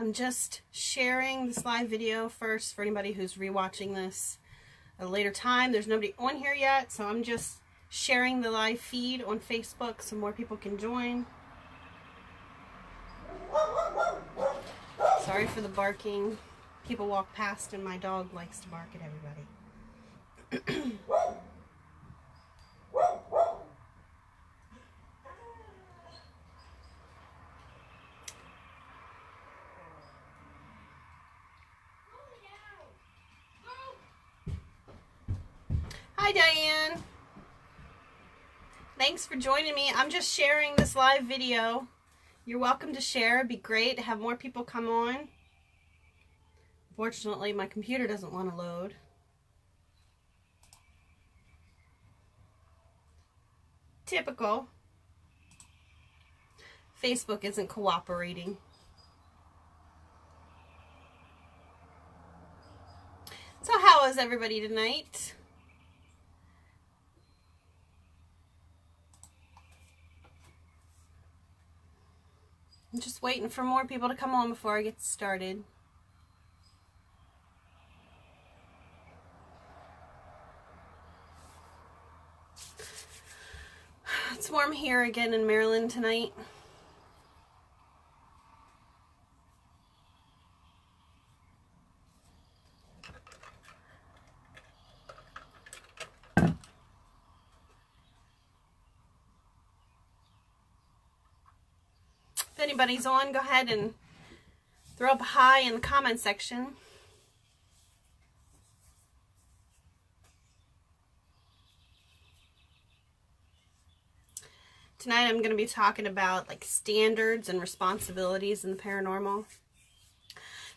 I'm just sharing this live video first for anybody who's rewatching this at a later time. There's nobody on here yet, so I'm just sharing the live feed on Facebook so more people can join. Sorry for the barking. People walk past and my dog likes to bark at everybody. Hi, Diane. Thanks for joining me. I'm just sharing this live video. You're welcome to share. It'd be great to have more people come on. Fortunately, my computer doesn't want to load. Typical. Facebook isn't cooperating. So how is everybody tonight? I'm just waiting for more people to come on before I get started. It's warm here again in Maryland tonight. If anybody's on, go ahead and throw up a hi in the comment section. Tonight I'm going to be talking about like standards and responsibilities in the paranormal.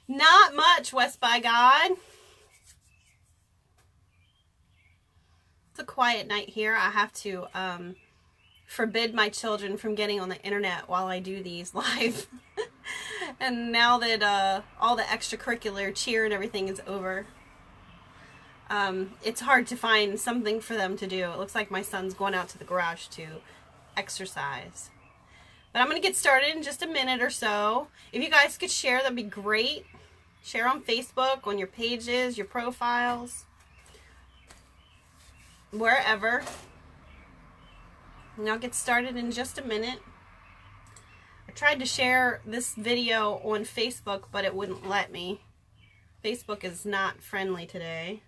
Not much, West by God. It's a quiet night here. I have to forbid my children from getting on the internet while I do these live. And now that all the extracurricular cheer and everything is over, it's hard to find something for them to do. It looks like my son's going out to the garage to exercise. But I'm going to get started in just a minute or so. If you guys could share, that'd be great. Share on Facebook, on your pages, your profiles, wherever. And I'll get started in just a minute. I tried to share this video on Facebook, but it wouldn't let me. Facebook is not friendly today.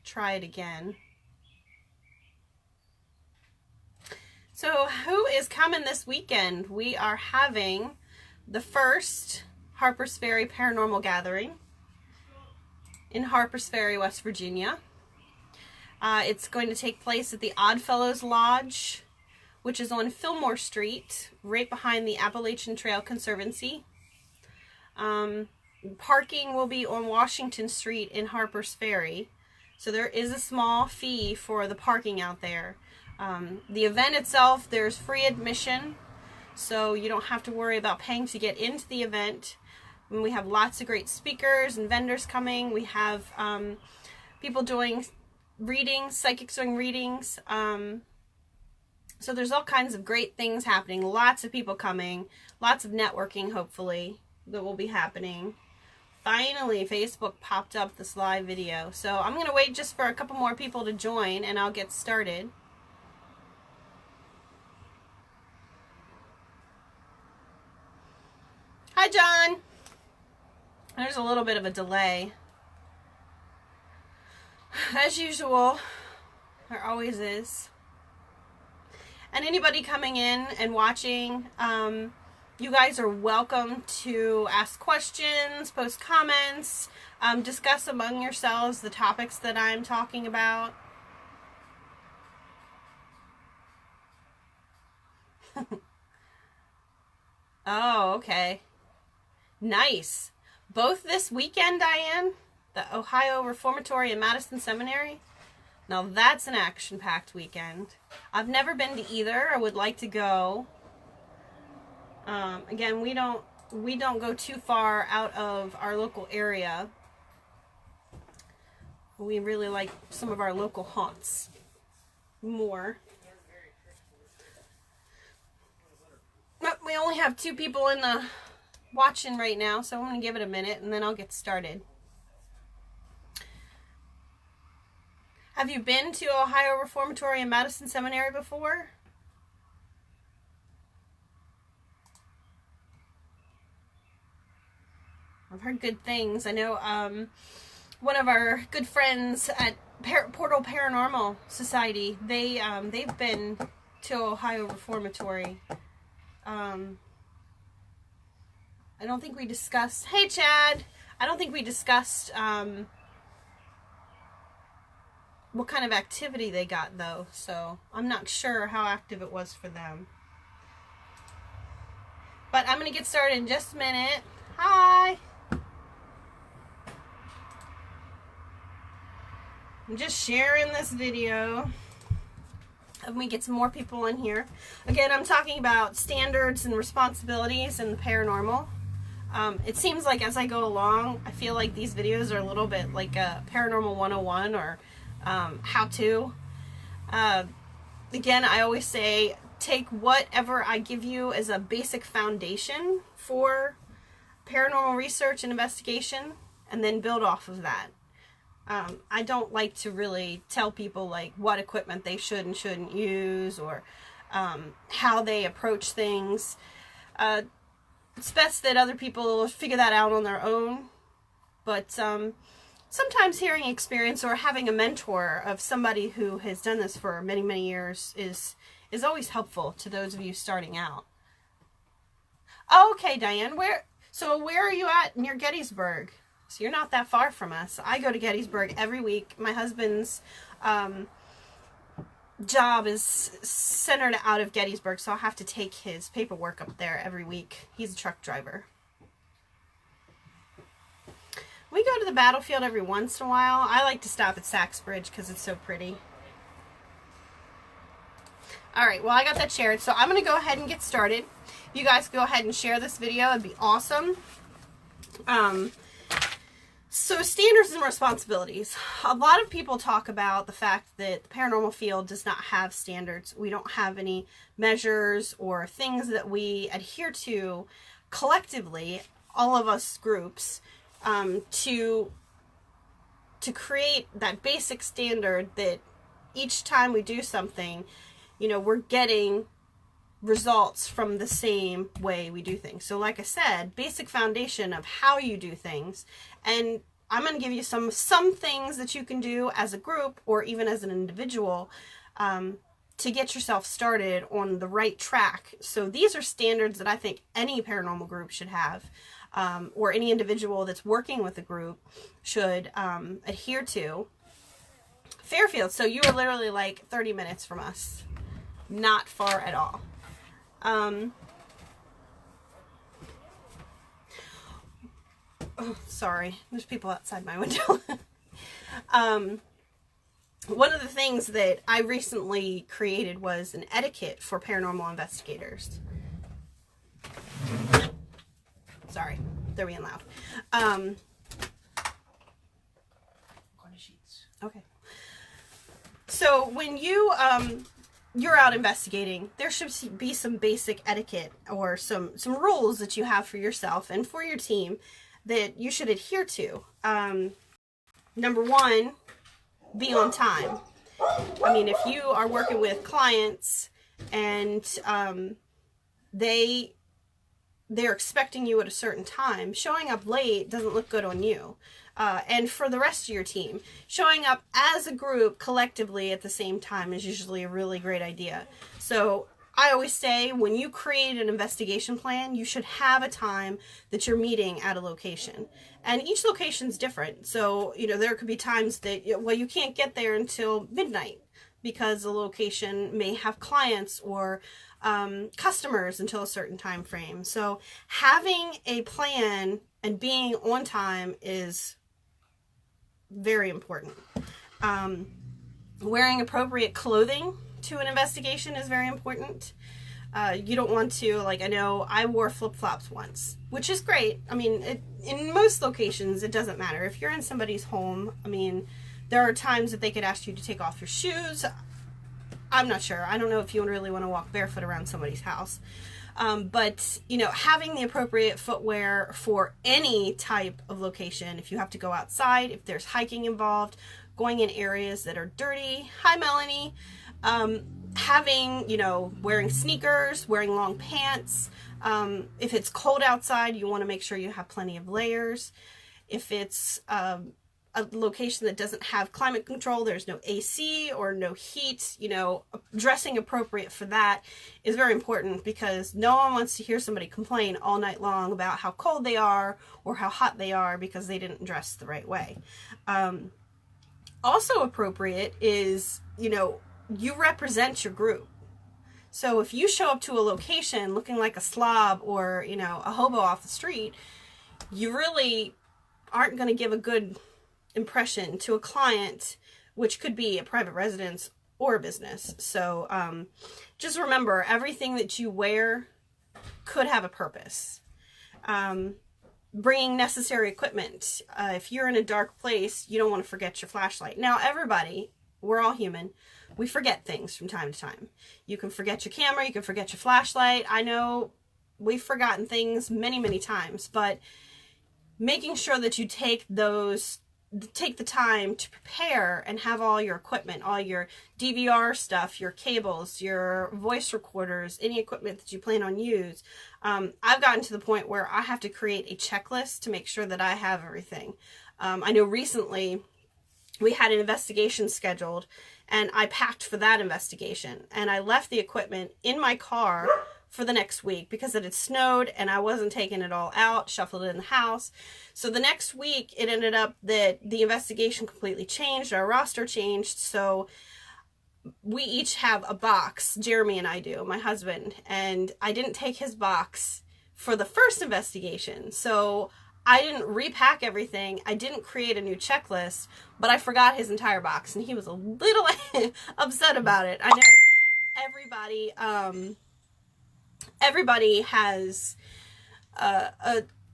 Try it again. So who is coming this weekend? We are having the first Harpers Ferry Paranormal Gathering in Harpers Ferry, West Virginia. It's going to take place at the Oddfellows Lodge, which is on Fillmore Street, right behind the Appalachian Trail Conservancy. Parking will be on Washington Street in Harpers Ferry, so there is a small fee for the parking out there. The event itself, there's free admission, so you don't have to worry about paying to get into the event. And we have lots of great speakers and vendors coming. We have people doing readings, psychics doing readings. So there's all kinds of great things happening. Lots of people coming. Lots of networking, hopefully, that will be happening. Finally, Facebook popped up this live video. So I'm going to wait just for a couple more people to join, and I'll get started. Hi, John. There's a little bit of a delay. As usual, there always is. And anybody coming in and watching, you guys are welcome to ask questions, post comments, discuss among yourselves the topics that I'm talking about. Oh, okay. Nice. Both this weekend, Diane, the Ohio Reformatory and Madison Seminary. Now that's an action-packed weekend. I've never been to either. I would like to go. Again, we don't go too far out of our local area. We really like some of our local haunts more. But we only have 2 people in the watching right now, so I'm going to give it a minute and then I'll get started. Have you been to Ohio Reformatory and Madison Seminary before? I've heard good things. I know one of our good friends at Portal Paranormal Society, they've been to Ohio Reformatory. I don't think we discussed... Hey, Chad! I don't think we discussed what kind of activity they got, though. So I'm not sure how active it was for them. But I'm going to get started in just a minute. Hi! I'm just sharing this video. Let me get some more people in here. Again, I'm talking about standards and responsibilities in the paranormal. It seems like as I go along, I feel like these videos are a little bit like a Paranormal 101 or how-to. Again, I always say take whatever I give you as a basic foundation for paranormal research and investigation and then build off of that. I don't like to really tell people like what equipment they should and shouldn't use or how they approach things. It's best that other people figure that out on their own. But sometimes hearing experience or having a mentor of somebody who has done this for many, many years is always helpful to those of you starting out. Oh, okay, Diane. Where are you at near Gettysburg? So you're not that far from us. I go to Gettysburg every week. My husband's job is centered out of Gettysburg, so I'll have to take his paperwork up there every week. He's a truck driver. We go to the battlefield every once in a while. I like to stop at Sachs Bridge because it's so pretty. Alright, well I got that shared, so I'm going to go ahead and get started. You guys go ahead and share this video. It'd be awesome. So standards and responsibilities. A lot of people talk about the fact that the paranormal field does not have standards. We don't have any measures or things that we adhere to collectively, all of us groups, to create that basic standard that each time we do something, you know, we're getting results from the same way we do things. So like I said, basic foundation of how you do things. And I'm going to give you some things that you can do as a group or even as an individual to get yourself started on the right track. So these are standards that I think any paranormal group should have, or any individual that's working with a group should adhere to. Fairfield, so you are literally like 30 minutes from us. Not far at all. Oh, sorry, there's people outside my window. One of the things that I recently created was an etiquette for paranormal investigators. Sorry, they're being loud. Okay. So when you're out investigating, there should be some basic etiquette or some rules that you have for yourself and for your team that you should adhere to. Number one, be on time. I mean, if you are working with clients and they're expecting you at a certain time, showing up late doesn't look good on you. And for the rest of your team, showing up as a group collectively at the same time is usually a really great idea. So I always say when you create an investigation plan, you should have a time that you're meeting at a location. And each location's different. So, you know, there could be times that, well, you can't get there until midnight because the location may have clients or customers until a certain time frame. So having a plan and being on time is very important. Wearing appropriate clothing to an investigation is very important. You don't want to, like, I know I wore flip-flops once, which is great. I mean, in most locations, it doesn't matter. If you're in somebody's home, I mean, there are times that they could ask you to take off your shoes. I'm not sure. I don't know if you really want to walk barefoot around somebody's house. But, you know, having the appropriate footwear for any type of location, if you have to go outside, if there's hiking involved, going in areas that are dirty. Hi, Melanie. Having, you know, wearing sneakers, wearing long pants. If it's cold outside, you want to make sure you have plenty of layers. If it's a location that doesn't have climate control, there's no AC or no heat, you know, dressing appropriate for that is very important, because no one wants to hear somebody complain all night long about how cold they are or how hot they are because they didn't dress the right way. Also appropriate is, you know, you represent your group. So if you show up to a location looking like a slob or, you know, a hobo off the street, you really aren't going to give a good impression to a client, which could be a private residence or a business. So just remember, everything that you wear could have a purpose. Bringing necessary equipment. If you're in a dark place, you don't want to forget your flashlight. Now, everybody, we're all human. We forget things from time to time. You can forget your camera, you can forget your flashlight. I know we've forgotten things many, many times, but making sure that you take the time to prepare and have all your equipment, all your DVR stuff, your cables, your voice recorders, any equipment that you plan on use. I've gotten to the point where I have to create a checklist to make sure that I have everything. I know recently we had an investigation scheduled, and I packed for that investigation, and I left the equipment in my car for the next week because it had snowed and I wasn't taking it all out, shuffled it in the house. So the next week it ended up that the investigation completely changed, our roster changed, so we each have a box, Jeremy and I do, my husband, and I didn't take his box for the first investigation. So I didn't repack everything, I didn't create a new checklist, but I forgot his entire box, and he was a little upset about it. I know everybody has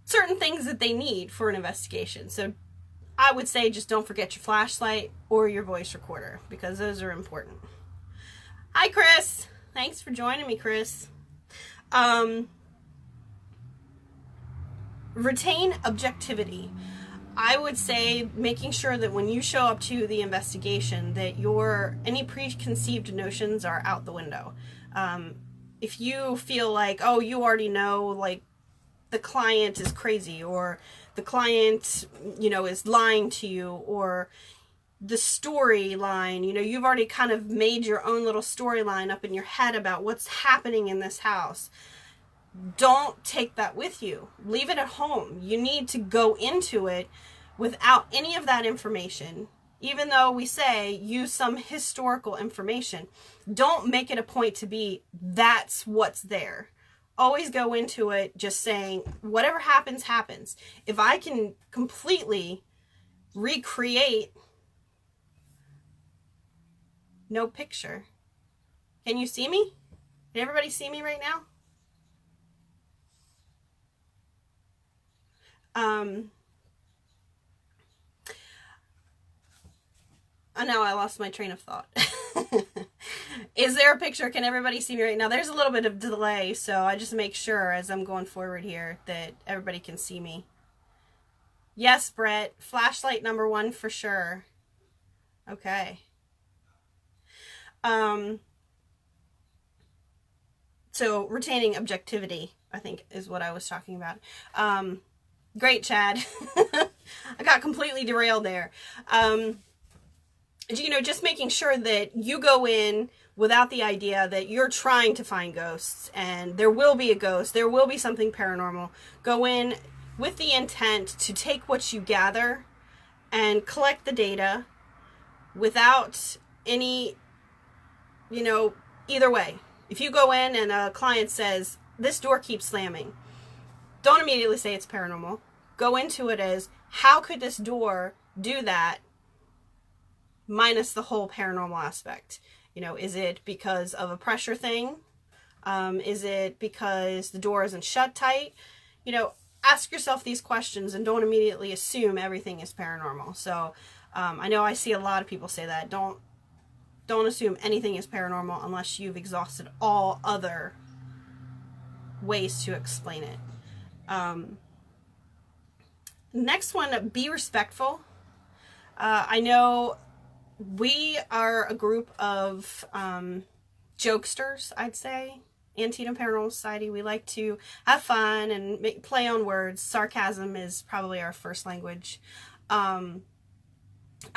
certain things that they need for an investigation. So I would say just don't forget your flashlight or your voice recorder, because those are important. Hi, Chris. Thanks for joining me, Chris. Retain objectivity. I would say making sure that when you show up to the investigation that any preconceived notions are out the window. If you feel like, oh, you already know, like, the client is crazy, or the client, you know, is lying to you, or the storyline, you know, you've already kind of made your own little storyline up in your head about what's happening in this house. Don't take that with you. Leave it at home. You need to go into it without any of that information. Even though we say use some historical information, don't make it a point to be that's what's there. Always go into it just saying whatever happens, happens. If I can completely recreate, no picture. Can you see me? Can everybody see me right now? Oh, no, I lost my train of thought. Is there a picture? Can everybody see me right now? There's a little bit of delay, so I just make sure as I'm going forward here that everybody can see me. Yes, Brett. Flashlight number 1 for sure. Okay. So retaining objectivity, I think, is what I was talking about. Great, Chad. I got completely derailed there. You know, just making sure that you go in without the idea that you're trying to find ghosts, and there will be a ghost, there will be something paranormal. Go in with the intent to take what you gather and collect the data without any, you know, either way. If you go in and a client says, this door keeps slamming, don't immediately say it's paranormal. Go into it as, how could this door do that minus the whole paranormal aspect? You know, is it because of a pressure thing? Is it because the door isn't shut tight? You know, ask yourself these questions and don't immediately assume everything is paranormal. So I know I see a lot of people say that. Don't assume anything is paranormal unless you've exhausted all other ways to explain it. Next one, be respectful. I know we are a group of jokesters, I'd say. Antietam Paranormal Society, we like to have fun and play on words. Sarcasm is probably our first language. I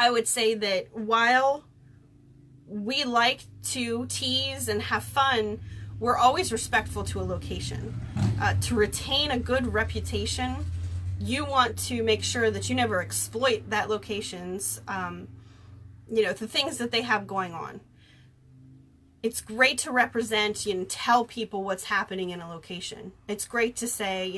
would say that while we like to tease and have fun, we're always respectful to a location. To retain a good reputation, you want to make sure that you never exploit that location's, the things that they have going on. It's great to represent and tell people what's happening in a location. It's great to say,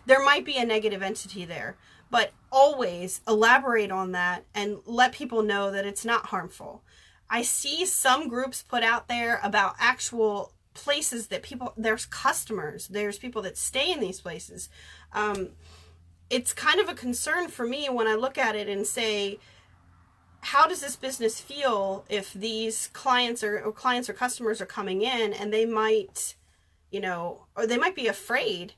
there might be a negative entity there, but always elaborate on that and let people know that it's not harmful. I see some groups put out there about actual places that there's customers, there's people that stay in these places. It's kind of a concern for me when I look at it and say, how does this business feel if these clients or customers are coming in and they might, or they might be afraid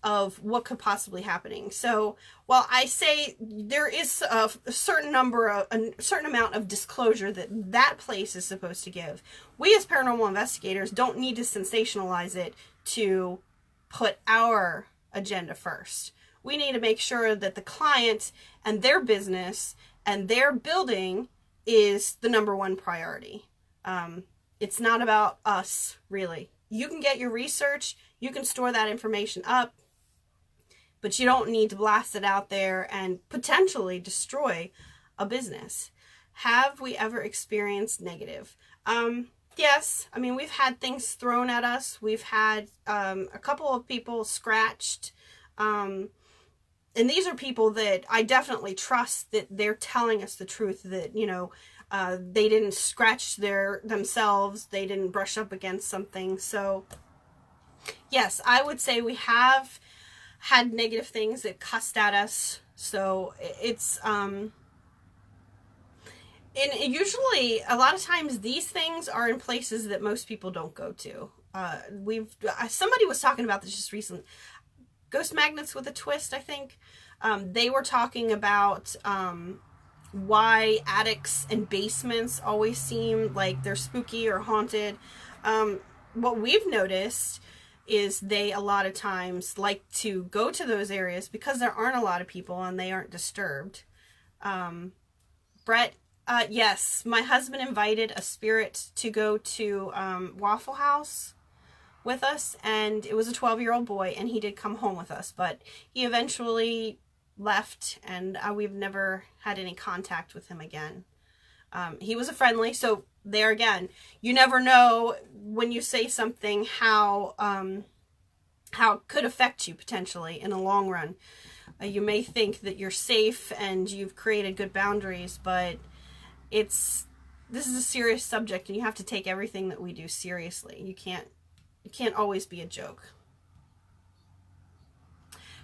of what could possibly happening. So while I say there is a certain amount of disclosure that place is supposed to give, we as paranormal investigators don't need to sensationalize it to put our agenda first. We need to make sure that the client and their business and their building is the number one priority. It's not about us, really. You can get your research, you can store that information up, but you don't need to blast it out there and potentially destroy a business. Have we ever experienced negative? Yes. I mean, we've had things thrown at us. We've had a couple of people scratched. And these are people that I definitely trust that they're telling us the truth, that, they didn't scratch themselves, they didn't brush up against something. So, yes, I would say we have had negative things that cussed at us. So, it's, and usually, a lot of times, these things are in places that most people don't go to. Somebody was talking about this just recently. Ghost Magnets with a Twist, I think. They were talking about why attics and basements always seem like they're spooky or haunted. What we've noticed is they a lot of times like to go to those areas because there aren't a lot of people and they aren't disturbed. Brett, yes, my husband invited a spirit to go to Waffle House with us, and it was a 12-year-old boy, and he did come home with us, but he eventually left, and we've never had any contact with him again. He was a friendly, so there again, you never know when you say something how it could affect you potentially in the long run. You may think that you're safe and you've created good boundaries, but this is a serious subject, and you have to take everything that we do seriously. You can't always be a joke.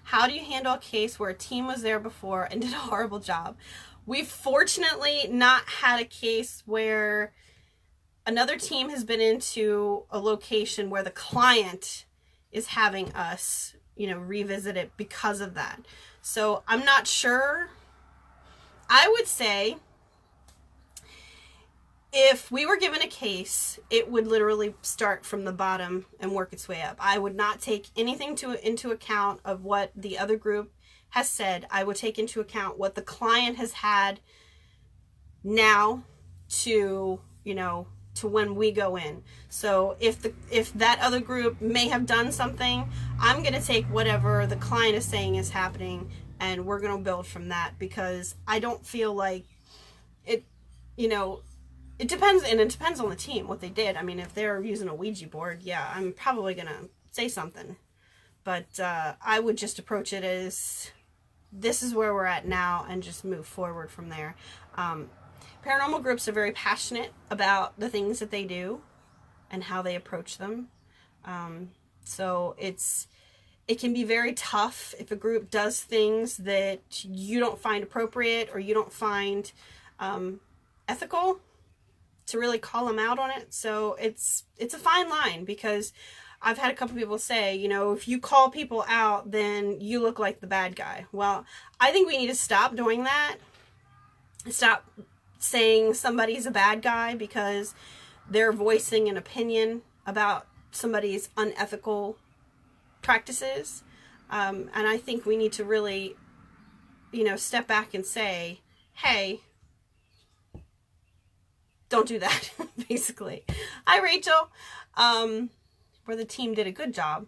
How do you handle a case where a team was there before and did a horrible job? We've fortunately not had a case where another team has been into a location where the client is having us, revisit it because of that. So I'm not sure. I would say if we were given a case, it would literally start from the bottom and work its way up. I would not take anything into account of what the other group has said. I would take into account what the client has had now to when we go in. So if that other group may have done something, I'm going to take whatever the client is saying is happening, and we're going to build from that, because I don't feel like it, it depends, and it depends on the team, what they did. I mean, if they're using a Ouija board, yeah, I'm probably going to say something. But I would just approach it as, this is where we're at now, and just move forward from there. Paranormal groups are very passionate about the things that they do and how they approach them. So it can be very tough if a group does things that you don't find appropriate or you don't find ethical, to really call them out on it. So it's a fine line, because I've had a couple people say, you know, if you call people out, then you look like the bad guy. Well, I think we need to stop doing that. Stop saying somebody's a bad guy because they're voicing an opinion about somebody's unethical practices. And I think we need to really, you know, step back and say, hey, don't do that, basically. Hi, Rachel. Where the team did a good job.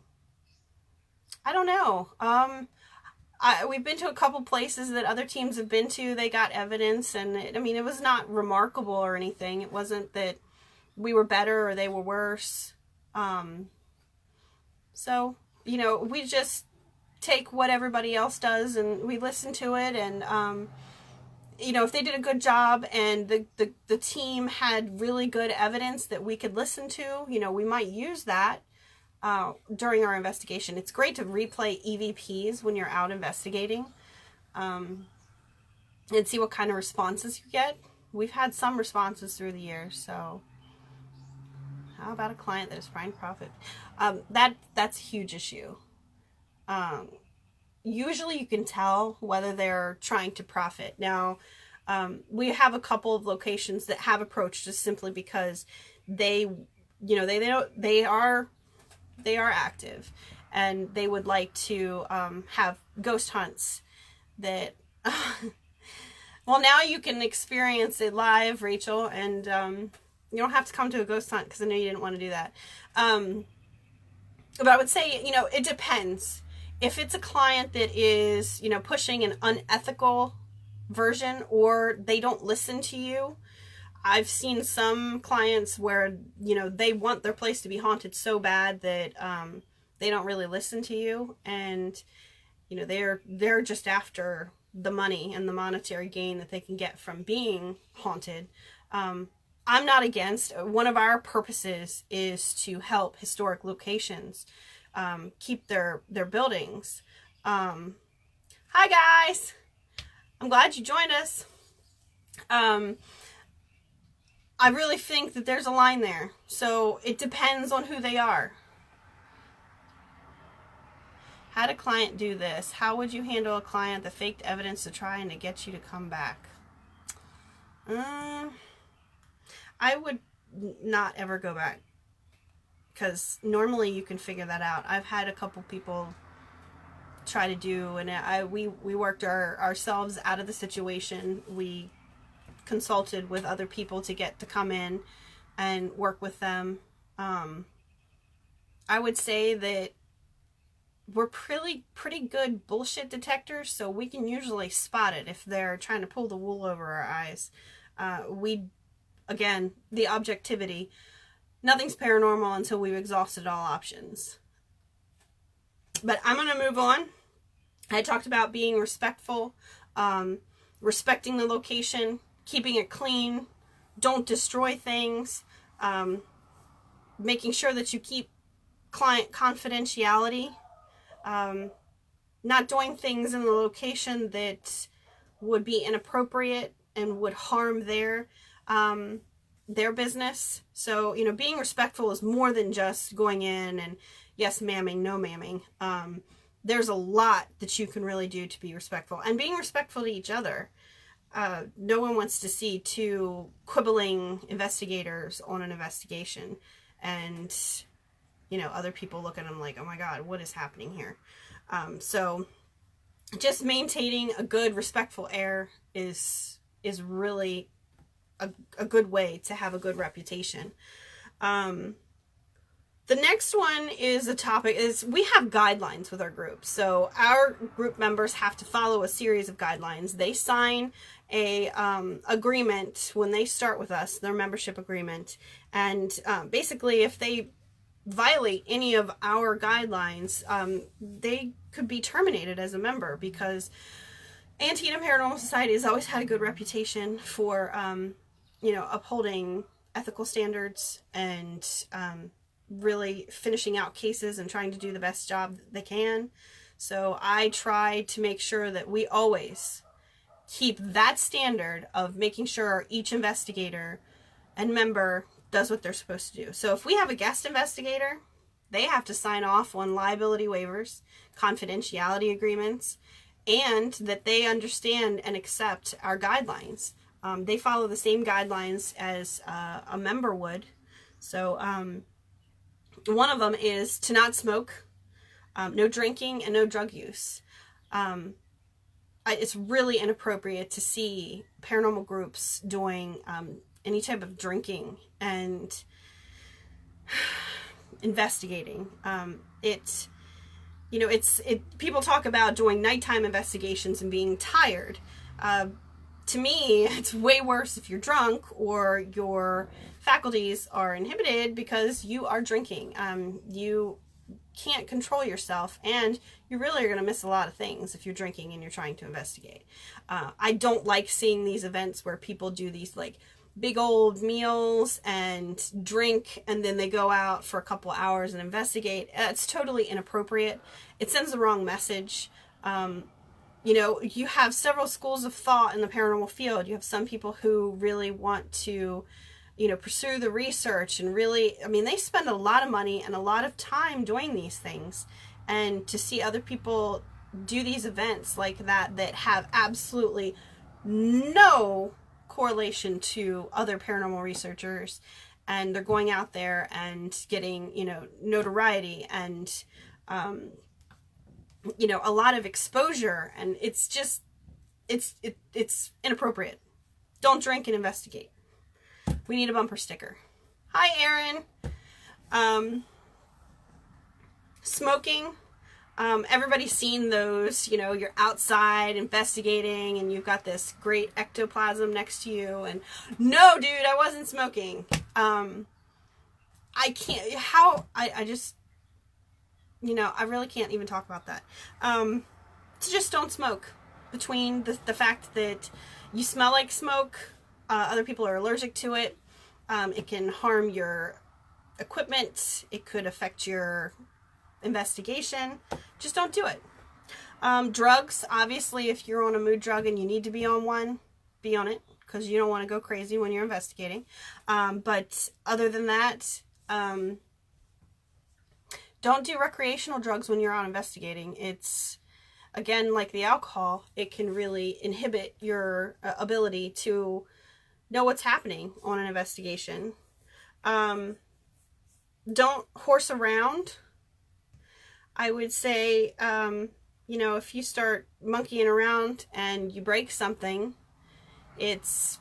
I don't know. We've been to a couple places that other teams have been to. They got evidence, and it was not remarkable or anything. It wasn't that we were better or they were worse. So, you know, we just take what everybody else does and we listen to it, and you know, if they did a good job and the team had really good evidence that we could listen to, you know, we might use that during our investigation. It's great to replay EVPs when you're out investigating, and see what kind of responses you get. We've had some responses through the years, so how about a client that is trying to profit? That's a huge issue. Usually you can tell whether they're trying to profit. Now, we have a couple of locations that have approached us simply because they, you know, they are active, and they would like to have ghost hunts that well, now you can experience it live, Rachel, and you don't have to come to a ghost hunt because I know you didn't want to do that. But I would say, you know, it depends. If it's a client that is, you know, pushing an unethical version, or they don't listen to you. I've seen some clients where, you know, they want their place to be haunted so bad that they don't really listen to you, and you know, they're just after the money and the monetary gain that they can get from being haunted. I'm not against. One of our purposes is to help historic locations keep their buildings. Hi guys, I'm glad you joined us. I really think that there's a line there, so it depends on who they are. Had a client do this. How would you handle a client that faked evidence to try and to get you to come back? I would not ever go back, because normally you can figure that out. I've had a couple people try to do, and we worked ourselves out of the situation. We consulted with other people to get to come in and work with them. I would say that we're pretty good bullshit detectors, so we can usually spot it if they're trying to pull the wool over our eyes. Again, the objectivity. Nothing's paranormal until we've exhausted all options. But I'm going to move on. I talked about being respectful, respecting the location, keeping it clean, don't destroy things, making sure that you keep client confidentiality, not doing things in the location that would be inappropriate and would harm their business. So, you know, being respectful is more than just going in and yes ma'aming, no ma'aming. There's a lot that you can really do to be respectful, and being respectful to each other. No one wants to see two quibbling investigators on an investigation, and you know, other people look at them like, oh my God, what is happening here? So just maintaining a good respectful air is really a good way to have a good reputation. The next one is a topic is we have guidelines with our group. So our group members have to follow a series of guidelines. They sign a agreement when they start with us, their membership agreement. And basically, if they violate any of our guidelines, they could be terminated as a member, because Antietam Paranormal Society has always had a good reputation for, you know, upholding ethical standards and really finishing out cases and trying to do the best job they can. So I try to make sure that we always keep that standard of making sure each investigator and member does what they're supposed to do. So if we have a guest investigator They have to sign off on liability waivers, confidentiality agreements, and that they understand and accept our guidelines. They follow the same guidelines as a member would. So one of them is to not smoke, no drinking, and no drug use. It's really inappropriate to see paranormal groups doing any type of drinking and investigating. People talk about doing nighttime investigations and being tired. To me, it's way worse if you're drunk or your faculties are inhibited because you are drinking. You can't control yourself, and you really are going to miss a lot of things if you're drinking and you're trying to investigate. I don't like seeing these events where people do these like big old meals and drink, and then they go out for a couple hours and investigate. It's totally inappropriate. It sends the wrong message. You have several schools of thought in the paranormal field. You have some people who really want to, pursue the research and really, they spend a lot of money and a lot of time doing these things. And to see other people do these events like that have absolutely no correlation to other paranormal researchers, and they're going out there and getting, notoriety and, a lot of exposure, and it's just, it's inappropriate. Don't drink and investigate. We need a bumper sticker. Hi, Aaron. Smoking. Everybody's seen those, you're outside investigating and you've got this great ectoplasm next to you, and no, dude, I wasn't smoking. I can't, I just, I really can't even talk about that. So just don't smoke. Between the fact that you smell like smoke, other people are allergic to it, it can harm your equipment, it could affect your investigation. Just don't do it. Drugs, obviously, if you're on a mood drug and you need to be on one, be on it, because you don't want to go crazy when you're investigating. But other than that, don't do recreational drugs when you're out investigating. It's, again, like the alcohol, it can really inhibit your ability to know what's happening on an investigation. Don't horse around. I would say, if you start monkeying around and you break something, it's,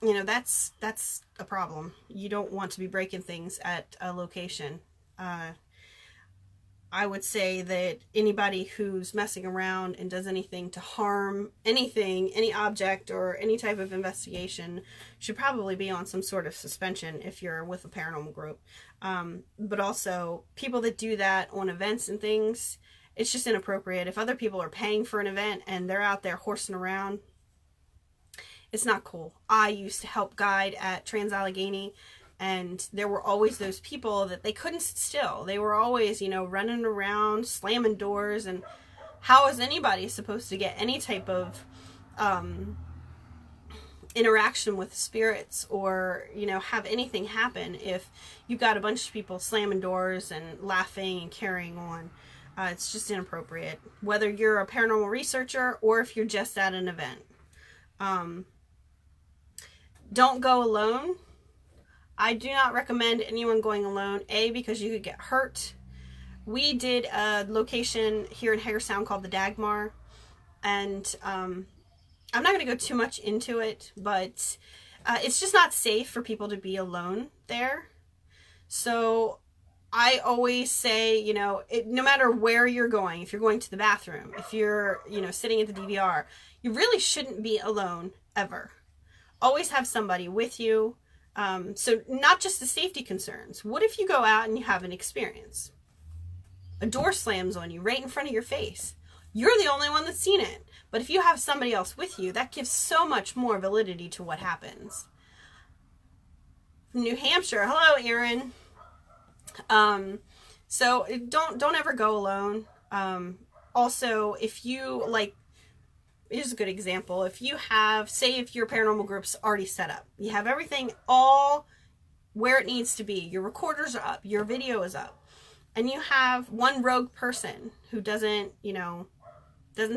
that's a problem. You don't want to be breaking things at a location. I would say that anybody who's messing around and does anything to harm anything, any object, or any type of investigation should probably be on some sort of suspension if you're with a paranormal group. But also, people that do that on events and things, it's just inappropriate. If other people are paying for an event and they're out there horsing around, it's not cool. I used to help guide at Trans-Allegheny, and there were always those people that they couldn't sit still. They were always, running around, slamming doors, and how is anybody supposed to get any type of interaction with spirits or, have anything happen if you've got a bunch of people slamming doors and laughing and carrying on? It's just inappropriate, whether you're a paranormal researcher or if you're just at an event. Don't go alone. I do not recommend anyone going alone, because you could get hurt. We did a location here in Hagerstown called the Dagmar, and I'm not going to go too much into it, but it's just not safe for people to be alone there. So I always say, no matter where you're going, if you're going to the bathroom, if you're, sitting at the DVR, you really shouldn't be alone ever. Always have somebody with you. So not just the safety concerns. What if you go out and you have an experience? A door slams on you right in front of your face. You're the only one that's seen it. But if you have somebody else with you, that gives so much more validity to what happens. New Hampshire. Hello, Erin. So don't ever go alone. Also, if you here's a good example. If you have, say if your paranormal group's already set up, you have everything all where it needs to be. Your recorders are up, your video is up, and you have one rogue person who doesn't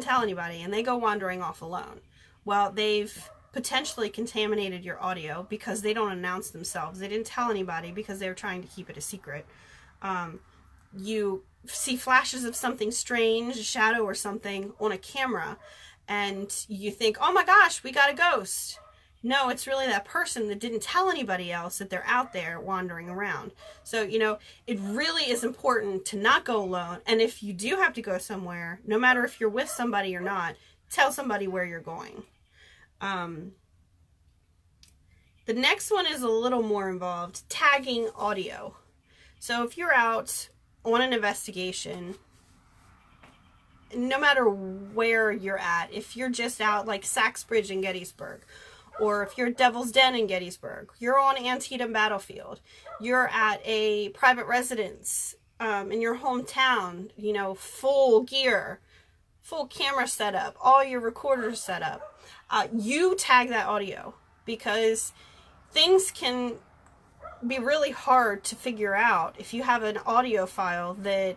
tell anybody, and they go wandering off alone. Well, they've potentially contaminated your audio because they don't announce themselves. They didn't tell anybody because they were trying to keep it a secret. You see flashes of something strange, a shadow or something on a camera, and you think, oh my gosh, we got a ghost. No, it's really that person that didn't tell anybody else that they're out there wandering around. So, it really is important to not go alone. And if you do have to go somewhere, no matter if you're with somebody or not, tell somebody where you're going. The next one is a little more involved, tagging audio. So if you're out on an investigation, no matter where you're at, if you're just out like Sachs Bridge in Gettysburg, or if you're at Devil's Den in Gettysburg, you're on Antietam Battlefield, you're at a private residence in your hometown, full gear, full camera setup, all your recorders set up, you tag that audio, because things can be really hard to figure out if you have an audio file that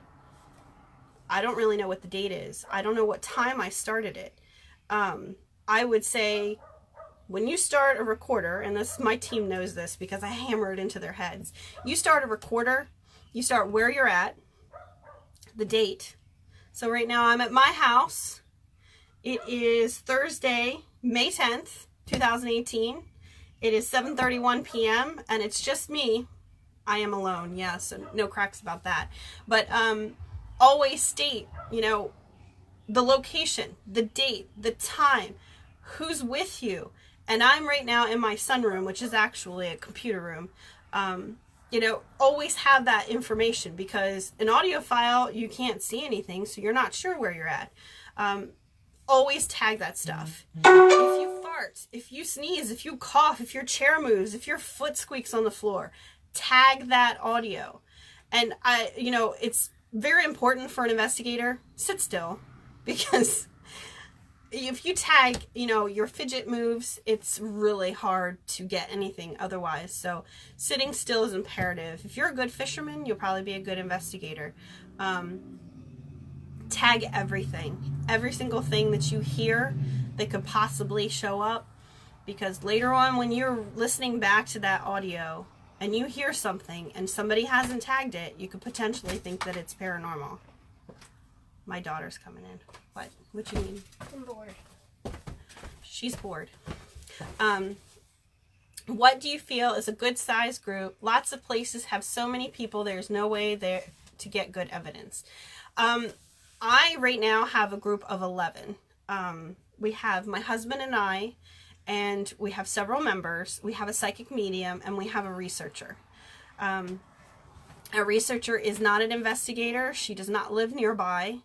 I don't really know what the date is. I don't know what time I started it. I would say when you start a recorder, and my team knows this because I hammer it into their heads. You start a recorder, you start where you're at, the date. So right now I'm at my house. It is Thursday, May 10th, 2018. It is 7:31 p.m. and it's just me. I am alone, yes, and no cracks about that. But always state, the location, the date, the time, who's with you. And I'm right now in my sunroom, which is actually a computer room. Always have that information, because an audio file, you can't see anything, so you're not sure where you're at. Always tag that stuff. If you fart, if you sneeze, if you cough, if your chair moves, if your foot squeaks on the floor, tag that audio. And it's very important for an investigator, sit still, because if you tag, your fidget moves, it's really hard to get anything otherwise. So sitting still is imperative. If you're a good fisherman, you'll probably be a good investigator. Tag everything, every single thing that you hear that could possibly show up, because later on when you're listening back to that audio and you hear something and somebody hasn't tagged it, you could potentially think that it's paranormal. My daughter's coming in. What you mean? I'm bored. She's bored. What do you feel is a good size group? Lots of places have so many people, there's no way there to get good evidence. I right now have a group of 11. We have my husband and we have several members. We have a psychic medium, and we have a researcher. A researcher is not an investigator. She does not live nearby.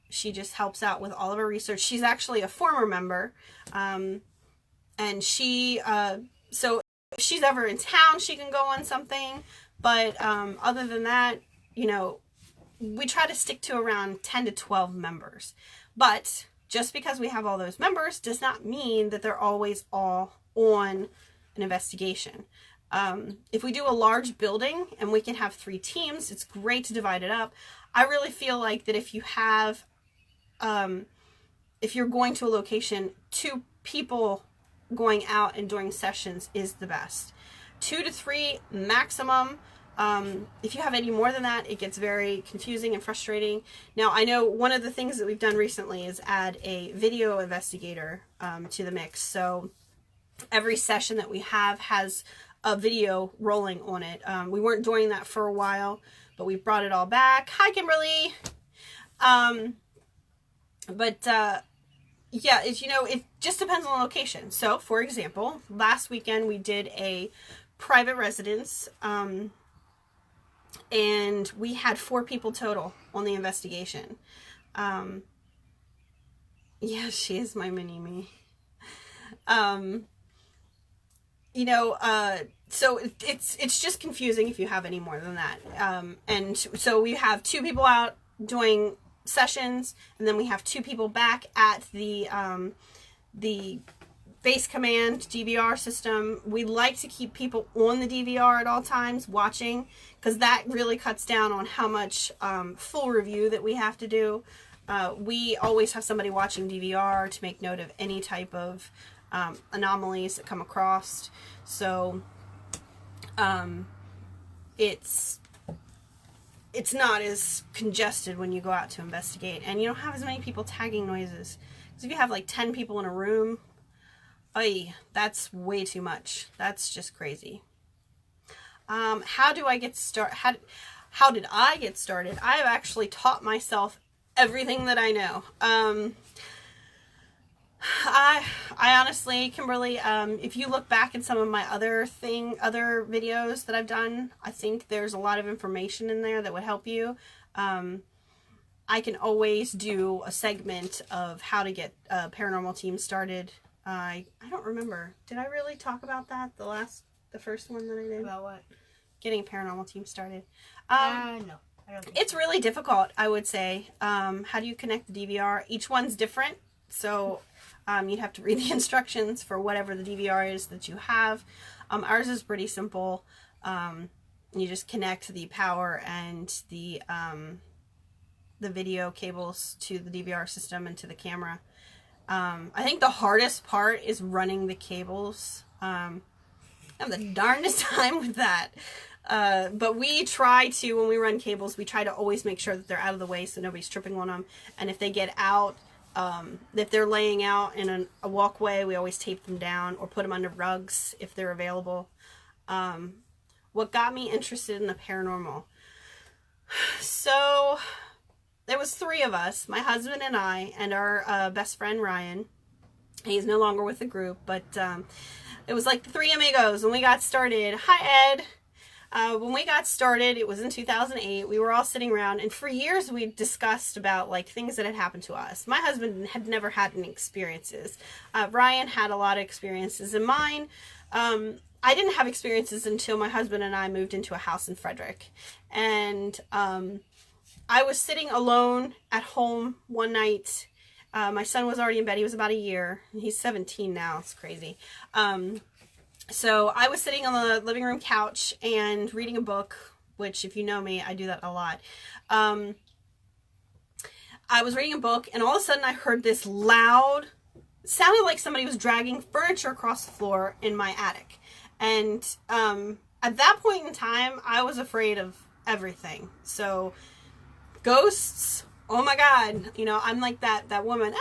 She just helps out with all of her research. She's actually a former member. And she, so if she's ever in town, she can go on something. But other than that, we try to stick to around 10 to 12 members. But just because we have all those members does not mean that they're always all on an investigation. If we do a large building and we can have 3 teams, it's great to divide it up. I really feel like that if you have, if you're going to a location, 2 people going out and doing sessions is the best. 2 to 3 maximum. If you have any more than that, it gets very confusing and frustrating. Now, I know one of the things that we've done recently is add a video investigator to the mix. So every session that we have has a video rolling on it. We weren't doing that for a while, but we brought it all back. Hi, Kimberly. Yeah, it just depends on the location. So, for example, last weekend we did a private residence, and we had 4 people total on the investigation. Yeah, she is my mini-me. So it's just confusing if you have any more than that. And so we have 2 people out doing sessions, and then we have 2 people back at the base command DVR system. We like to keep people on the DVR at all times watching, because that really cuts down on how much full review that we have to do. We always have somebody watching DVR to make note of any type of anomalies that come across. So it's not as congested when you go out to investigate, and you don't have as many people tagging noises. Because if you have like 10 people in a room, that's way too much. That's just crazy. How do I get started? How did I get started? I have actually taught myself everything that I know. I honestly, Kimberly, if you look back at some of my other videos that I've done, I think there's a lot of information in there that would help you. I can always do a segment of how to get a paranormal team started. I don't remember. Did I really talk about that the first one that I did? About what? Getting a paranormal team started. No, I don't think it's really difficult, I would say. How do you connect the DVR? Each one's different, so you'd have to read the instructions for whatever the DVR is that you have. Ours is pretty simple. You just connect the power and the video cables to the DVR system and to the camera. I think the hardest part is running the cables. I have the darndest time with that. But we try to, when we run cables, we try to always make sure that they're out of the way so nobody's tripping on them. And if they get out, if they're laying out in a walkway, we always tape them down or put them under rugs if they're available. What got me interested in the paranormal? So there was 3 of us, my husband and I, and our best friend Ryan. He's no longer with the group, but it was like the 3 amigos when we got started. Hi, Ed. When we got started, it was in 2008. We were all sitting around, and for years we discussed about like things that had happened to us. My husband had never had any experiences. Ryan had a lot of experiences, and mine, I didn't have experiences until my husband and I moved into a house in Frederick. And I was sitting alone at home one night. My son was already in bed. He was about a year. He's 17 now. It's crazy. So I was sitting on the living room couch and reading a book, which if you know me, I do that a lot. I was reading a book, and all of a sudden I heard this loud, sounded like somebody was dragging furniture across the floor in my attic. And at that point in time, I was afraid of everything. So ghosts, oh my God, you know, I'm like that woman.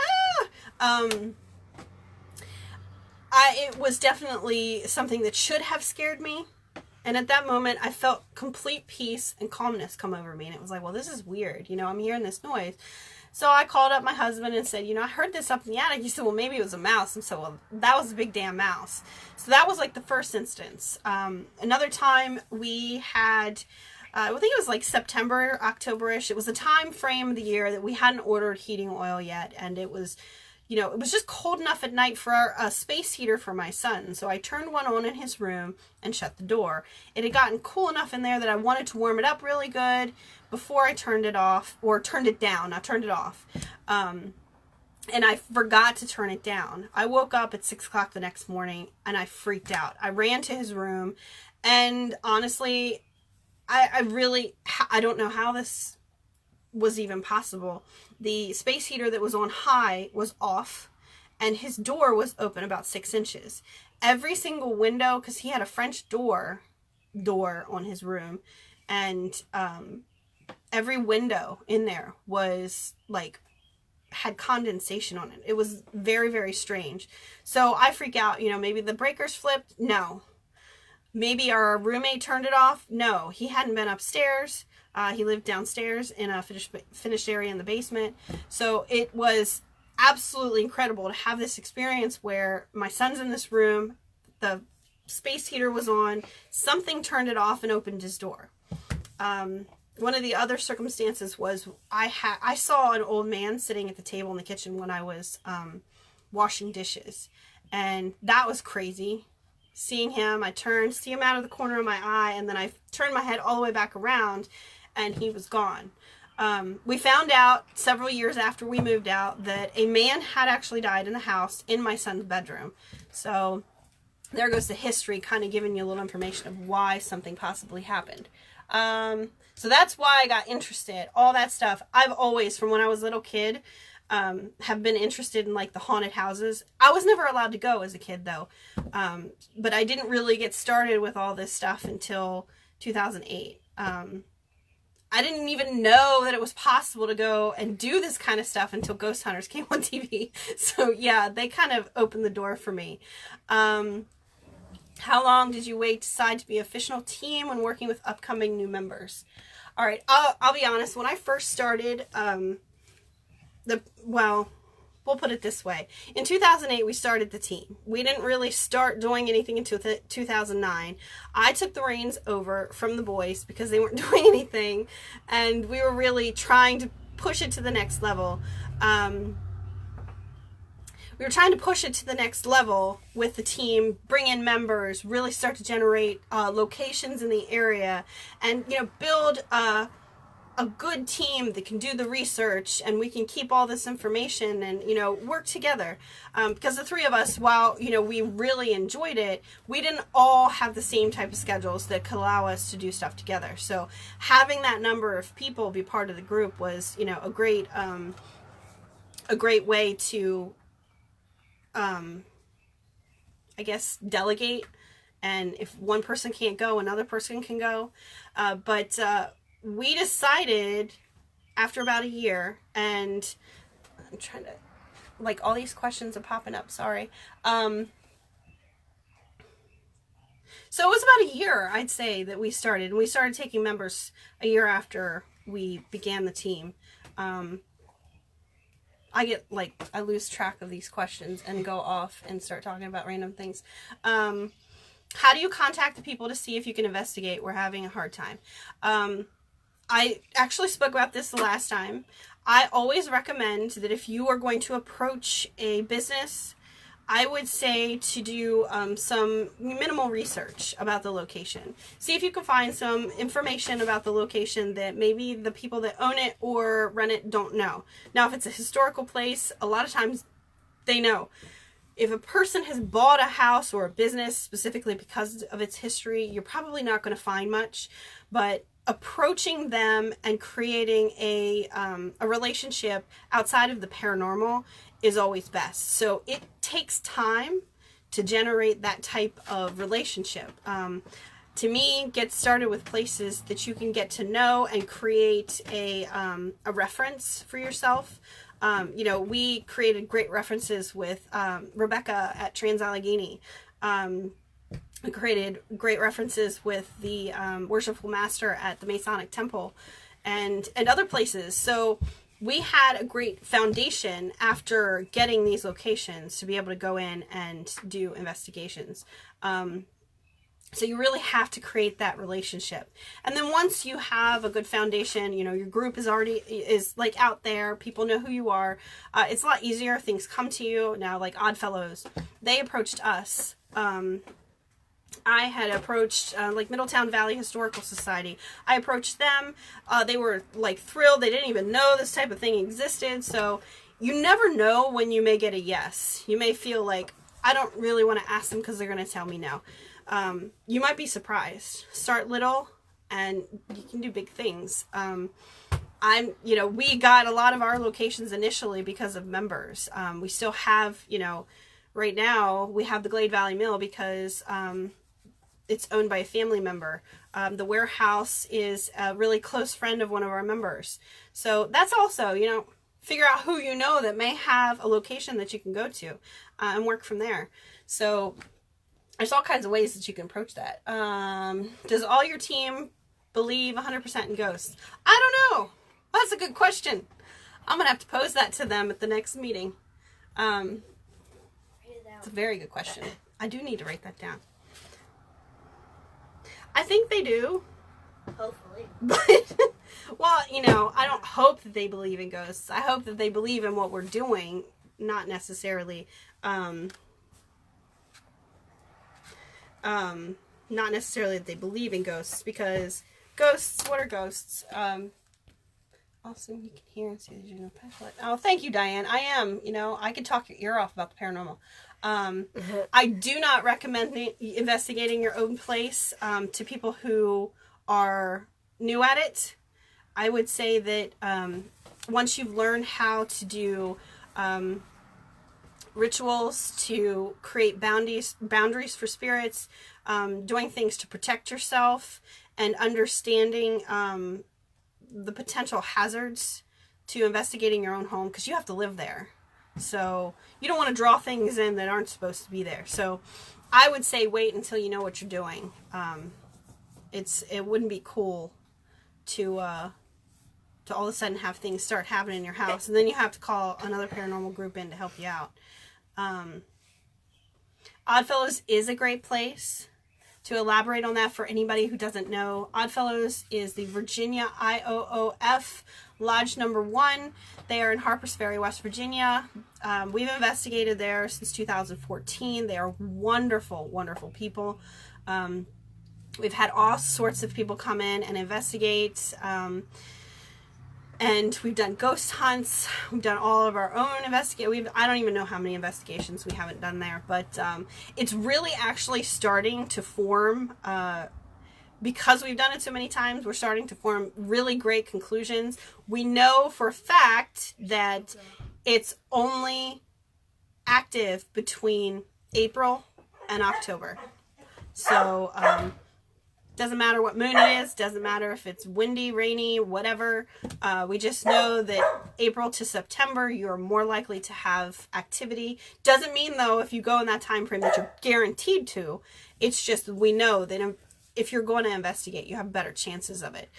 It was definitely something that should have scared me. And at that moment, I felt complete peace and calmness come over me. And it was like, well, this is weird. You know, I'm hearing this noise. So I called up my husband and said, you know, I heard this up in the attic. He said, well, maybe it was a mouse. And so, well, that was a big damn mouse. So that was like the first instance. Another time we had, I think it was like September, October-ish. It was a time frame of the year that we hadn't ordered heating oil yet. And it was, you know, it was just cold enough at night for a space heater for my son. So I turned one on in his room and shut the door. It had gotten cool enough in there that I wanted to warm it up really good before I turned it off, or turned it down. I turned it off. And I forgot to turn it down. I woke up at 6 o'clock the next morning and I freaked out. I ran to his room, and honestly, I don't know how this was even possible. The space heater that was on high was off, and his door was open about 6 inches. Every single window, because he had a French door on his room, and every window in there was like, had condensation on it. It was very, very strange. So I freak out, you know, maybe the breakers flipped. No. Maybe our roommate turned it off. No, he hadn't been upstairs. He lived downstairs in a finished area in the basement. So it was absolutely incredible to have this experience where my son's in this room, the space heater was on, something turned it off and opened his door. One of the other circumstances was I saw an old man sitting at the table in the kitchen when I was washing dishes. And that was crazy. Seeing him, I turned, see him out of the corner of my eye, and then I turned my head all the way back around, and he was gone. We found out several years after we moved out that a man had actually died in the house in my son's bedroom. So there goes the history, kind of giving you a little information of why something possibly happened. So that's why I got interested. All that stuff. I've always, from when I was a little kid, have been interested in like the haunted houses. I was never allowed to go as a kid though. But I didn't really get started with all this stuff until 2008. I didn't even know that it was possible to go and do this kind of stuff until Ghost Hunters came on TV. So yeah, they kind of opened the door for me. How long did you wait to decide to be an official team when working with upcoming new members? All right, I'll be honest. When I first started, we'll put it this way. In 2008, we started the team. We didn't really start doing anything until 2009. I took the reins over from the boys because they weren't doing anything, and we were really trying to push it to the next level. We were trying to push it to the next level with the team, bring in members, really start to generate locations in the area, and build a good team that can do the research, and we can keep all this information and work together. Because the three of us, while we really enjoyed it, we didn't all have the same type of schedules that could allow us to do stuff together. So having that number of people be part of the group was a great way to I guess delegate, and if one person can't go, another person can go. But we decided after about a year, and I'm trying to, like, all these questions are popping up, sorry. So it was about a year, I'd say, that we started, and we started taking members a year after we began the team. I lose track of these questions and go off and start talking about random things. How do you contact the people to see if you can investigate? We're having a hard time. I actually spoke about this the last time. I always recommend that if you are going to approach a business, I would say to do some minimal research about the location. See if you can find some information about the location that maybe the people that own it or run it don't know. Now, if it's a historical place, a lot of times they know. If a person has bought a house or a business specifically because of its history, you're probably not going to find much. But approaching them and creating a relationship outside of the paranormal is always best. So it takes time to generate that type of relationship. To me, get started with places that you can get to know and create a reference for yourself. We created great references with Rebecca at Trans Allegheny. We created great references with the Worshipful Master at the Masonic Temple and other places. So we had a great foundation after getting these locations to be able to go in and do investigations. So you really have to create that relationship. And then once you have a good foundation, your group is like out there, people know who you are. It's a lot easier. Things come to you. Now, like Oddfellows, they approached us. I had approached like Middletown Valley Historical Society. I approached them. They were like thrilled. They didn't even know this type of thing existed. So you never know when you may get a yes. You may feel like, I don't really want to ask them because they're going to tell me no. You might be surprised. Start little and you can do big things. We got a lot of our locations initially because of members. We still have, right now we have the Glade Valley Mill because it's owned by a family member. The warehouse is a really close friend of one of our members. So that's also, figure out who that may have a location that you can go to and work from there. So there's all kinds of ways that you can approach that. Does all your team believe 100% in ghosts? I don't know. That's a good question. I'm going to have to pose that to them at the next meeting. It's a very good question. I do need to write that down. I think they do. Hopefully. But, well, I don't hope that they believe in ghosts. I hope that they believe in what we're doing, not necessarily, not necessarily that they believe in ghosts, because ghosts, what are ghosts? Awesome, you can hear and see the flashlight. Oh, thank you, Diane. I am, I could talk your ear off about the paranormal. I do not recommend investigating your own place to people who are new at it. I would say that once you've learned how to do rituals to create boundaries for spirits, doing things to protect yourself, and understanding the potential hazards to investigating your own home, because you have to live there. So you don't want to draw things in that aren't supposed to be there. So I would say wait until you know what you're doing. It wouldn't be cool to all of a sudden have things start happening in your house, and then you have to call another paranormal group in to help you out. Oddfellows is a great place. To elaborate on that for anybody who doesn't know, Oddfellows is the Virginia IOOF Lodge number 1. They are in Harpers Ferry, West Virginia. We've investigated there since 2014. They are wonderful, wonderful people. We've had all sorts of people come in and investigate. And we've done ghost hunts. We've done all of our own I don't even know how many investigations we haven't done there, but it's really actually starting to form, because we've done it so many times, we're starting to form really great conclusions. We know for a fact that it's only active between April and October. So, doesn't matter what moon it is, doesn't matter if it's windy, rainy, whatever. We just know that April to September, you're more likely to have activity. Doesn't mean, though, if you go in that time frame that you're guaranteed to. It's just we know that if you're going to investigate, you have better chances of it.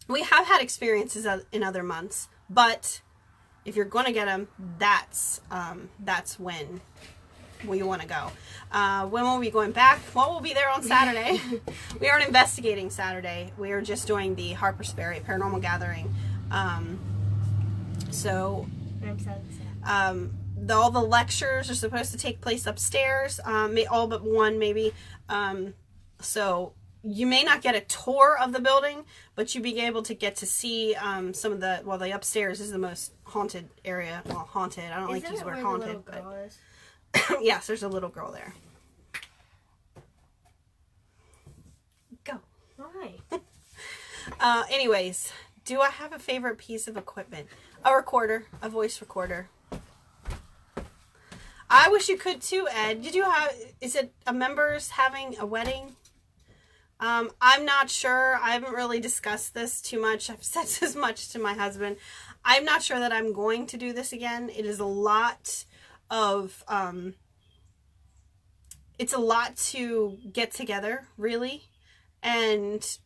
We have had experiences in other months, but if you're going to get them, that's when we want to go. When will we be going back? Well, we'll be there on Saturday. We aren't investigating Saturday. We are just doing the Harpers Ferry Paranormal Gathering. So all the lectures are supposed to take place upstairs, all but one maybe. So you may not get a tour of the building, but you'll be able to get to see some of the upstairs is the most haunted area. Well, haunted. I don't like to use the word haunted, but yes, there's a little girl there. Go. Why? Anyways, do I have a favorite piece of equipment? A recorder, a voice recorder. I wish you could too, Ed. Is it a member's having a wedding? I'm not sure. I haven't really discussed this too much. I've said as much to my husband. I'm not sure that I'm going to do this again. It is a lot of it's a lot to get together, really, and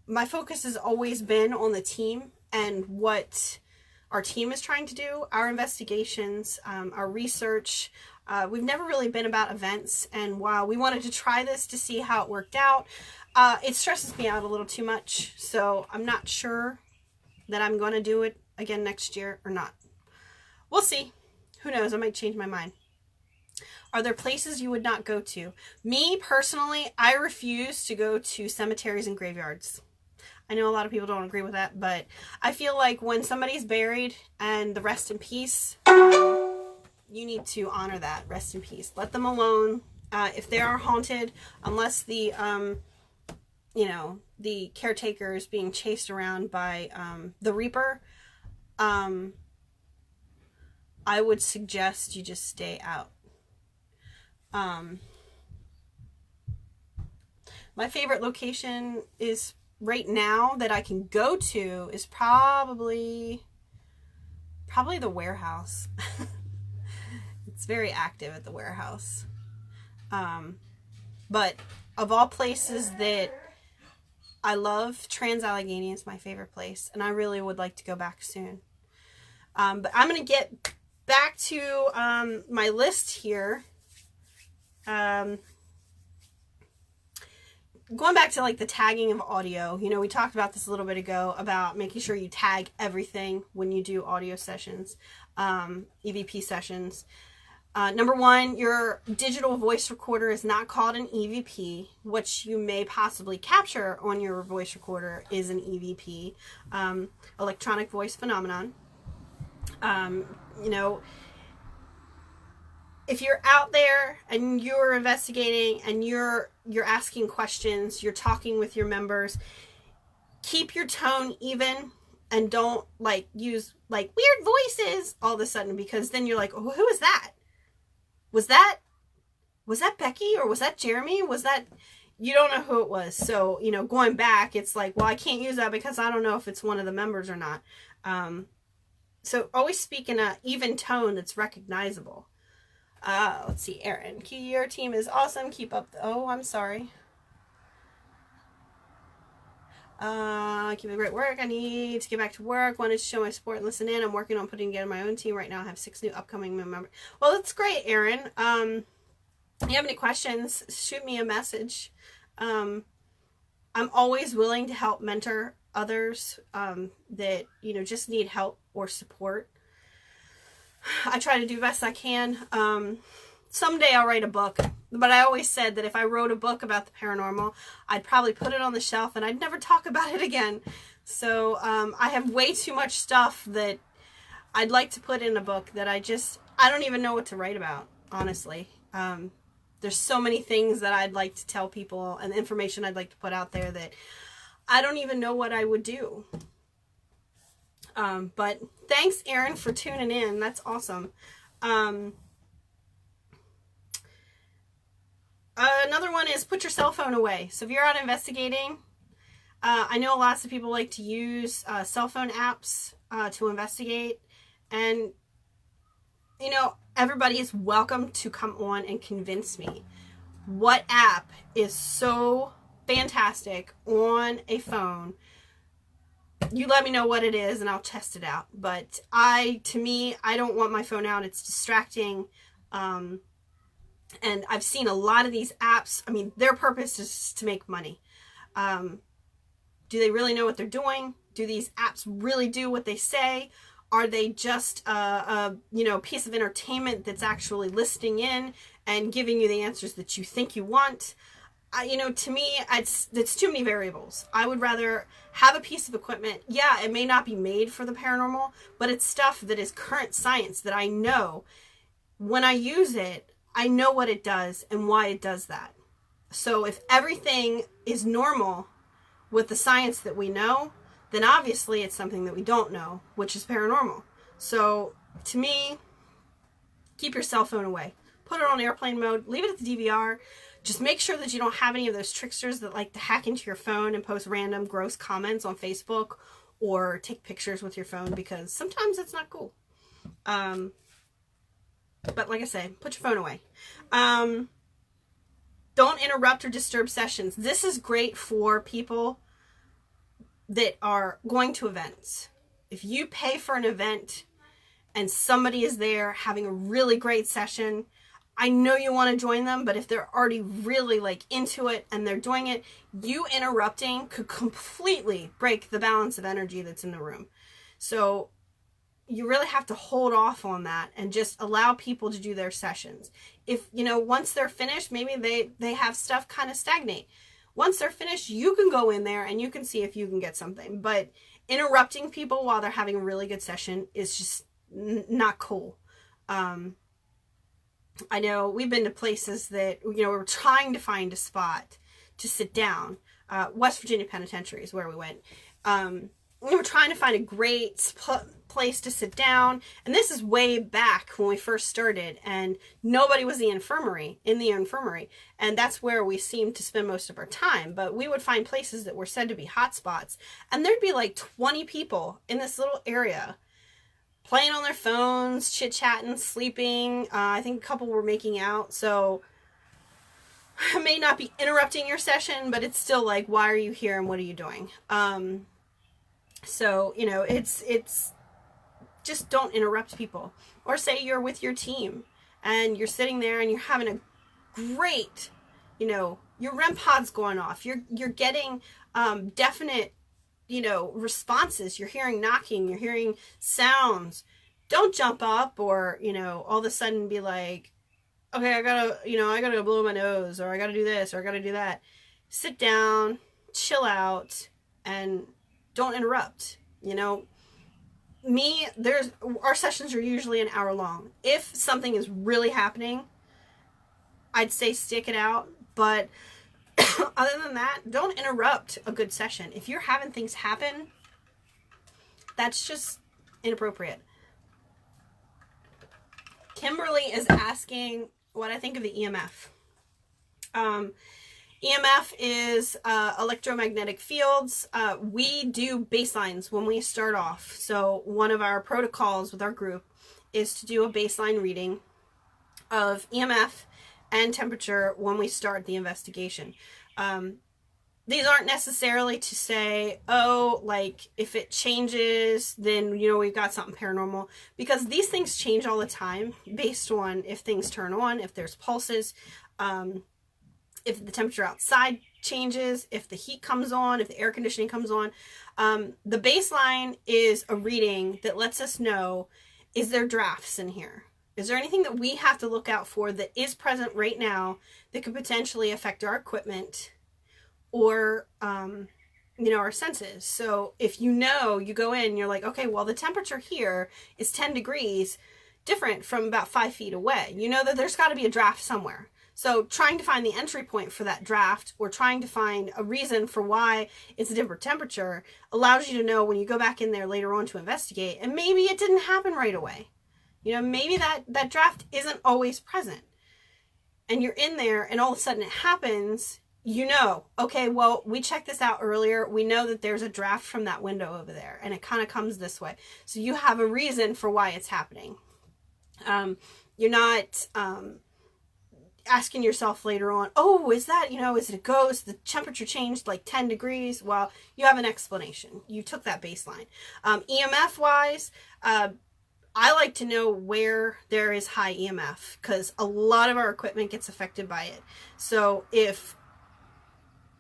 my focus has always been on the team and what our team is trying to do, our investigations, our research. We've never really been about events, and while we wanted to try this to see how it worked out, it stresses me out a little too much, so I'm not sure that I'm going to do it again next year or not. We'll see. Who knows? I might change my mind. Are there places you would not go to? Me, personally, I refuse to go to cemeteries and graveyards. I know a lot of people don't agree with that, but I feel like when somebody's buried and the rest in peace, you need to honor that. Rest in peace. Let them alone. If they are haunted, unless the caretaker is being chased around by the Reaper, I would suggest you just stay out. My favorite location is right now that I can go to is probably the warehouse. It's very active at the warehouse. But of all places that I love, Trans-Allegheny is my favorite place, and I really would like to go back soon. But I'm going to get back to my list here. Going back to like the tagging of audio, we talked about this a little bit ago about making sure you tag everything when you do audio sessions, EVP sessions. Number one, your digital voice recorder is not called an EVP. What you may possibly capture on your voice recorder is an EVP, electronic voice phenomenon. You know, if you're out there and you're investigating and you're asking questions, you're talking with your members, keep your tone even and don't like use like weird voices all of a sudden, because then you're like, oh, who is that? Was that Becky, or was that Jeremy? Was that, you don't know who it was. So, you know, going back, it's like, well, I can't use that because I don't know if it's one of the members or not. So always speak in an even tone that's recognizable. Let's see, Aaron. Your team is awesome. Keep up. Oh, I'm sorry. Keep up the great work. I need to get back to work. Wanted to show my support and listen in. I'm working on putting together my own team right now. I have 6 new upcoming members. Well, that's great, Aaron. If you have any questions, shoot me a message. I'm always willing to help mentor others that, you know, just need help or support. I try to do the best I can. Someday I'll write a book, but I always said that if I wrote a book about the paranormal, I'd probably put it on the shelf and I'd never talk about it again. So I have way too much stuff that I'd like to put in a book that I don't even know what to write about, honestly. There's so many things that I'd like to tell people and information I'd like to put out there that I don't even know what I would do. But thanks, Aaron, for tuning in. That's awesome. Another one is put your cell phone away. So if you're out investigating, I know lots of people like to use cell phone apps to investigate. And, you know, everybody is welcome to come on and convince me what app is so fantastic on a phone. You let me know what it is and I'll test it out. But to me, I don't want my phone out. It's distracting. And I've seen a lot of these apps. I mean, their purpose is to make money. Do they really know what they're doing? Do these apps really do what they say? Are they just a piece of entertainment that's actually listening in and giving you the answers that you think you want? To me, it's too many variables. I would rather have a piece of equipment. Yeah, it may not be made for the paranormal, but it's stuff that is current science that I know when I use it, I know what it does and why it does that. So if everything is normal with the science that we know, then obviously it's something that we don't know, which is paranormal. So to me, keep your cell phone away. Put it on airplane mode. Leave it at the DVR. Just make sure that you don't have any of those tricksters that like to hack into your phone and post random gross comments on Facebook or take pictures with your phone, because sometimes it's not cool. But like I said, put your phone away. Don't interrupt or disturb sessions. This is great for people that are going to events. If you pay for an event and somebody is there having a really great session, I know you want to join them, but if they're already really like into it and they're doing it, you interrupting could completely break the balance of energy that's in the room. So you really have to hold off on that and just allow people to do their sessions. If, once they're finished, maybe they have stuff kind of stagnate. Once they're finished, you can go in there and you can see if you can get something. But interrupting people while they're having a really good session is just not cool. I know we've been to places that, we're trying to find a spot to sit down. West Virginia Penitentiary is where we went. We were trying to find a great place to sit down. And this is way back when we first started. And nobody was in the infirmary. And that's where we seemed to spend most of our time. But we would find places that were said to be hot spots. And there'd be like 20 people in this little area playing on their phones, chit-chatting, sleeping. I think a couple were making out. So it may not be interrupting your session, but it's still like, why are you here and what are you doing? So, it's just don't interrupt people. Or say you're with your team and you're sitting there and you're having a great, your REM pod's going off. You're getting definite, responses. You're hearing knocking, you're hearing sounds. don't jump up or, all of a sudden be like, okay, I gotta go blow my nose, or I gotta do this, or I gotta do that. Sit down, chill out, and don't interrupt. Our sessions are usually an hour long. If something is really happening, I'd say stick it out. But other than that, don't interrupt a good session. If you're having things happen, that's just inappropriate. Kimberly is asking what I think of the EMF. EMF is electromagnetic fields. We do baselines when we start off. So one of our protocols with our group is to do a baseline reading of EMF and temperature when we start the investigation. These aren't necessarily to say, if it changes, then, we've got something paranormal. Because these things change all the time based on if things turn on, if there's pulses, if the temperature outside changes, if the heat comes on, if the air conditioning comes on. The baseline is a reading that lets us know, is there drafts in here? Is there anything that we have to look out for that is present right now that could potentially affect our equipment or, our senses? So if you go in, you're like, okay, well, the temperature here is 10 degrees different from about 5 feet away. You know that there's got to be a draft somewhere. So trying to find the entry point for that draft, or trying to find a reason for why it's a different temperature, allows you to know when you go back in there later on to investigate. And maybe it didn't happen right away. Maybe that draft isn't always present. And you're in there and all of a sudden it happens. Okay, well, we checked this out earlier. We know that there's a draft from that window over there, and it kind of comes this way. So you have a reason for why it's happening. You're not asking yourself later on, is it a ghost? The temperature changed like 10 degrees. Well, you have an explanation. You took that baseline. EMF wise, I like to know where there is high EMF, because a lot of our equipment gets affected by it. So if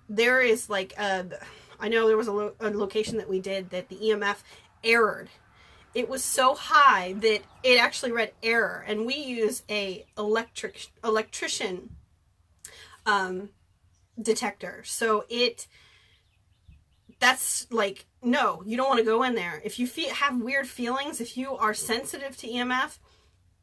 there is I know there was a location that we did that the EMF errored. It was so high that it actually read error, and we use a electrician detector. So that's like, no, you don't want to go in there. If you have weird feelings, if you are sensitive to EMF,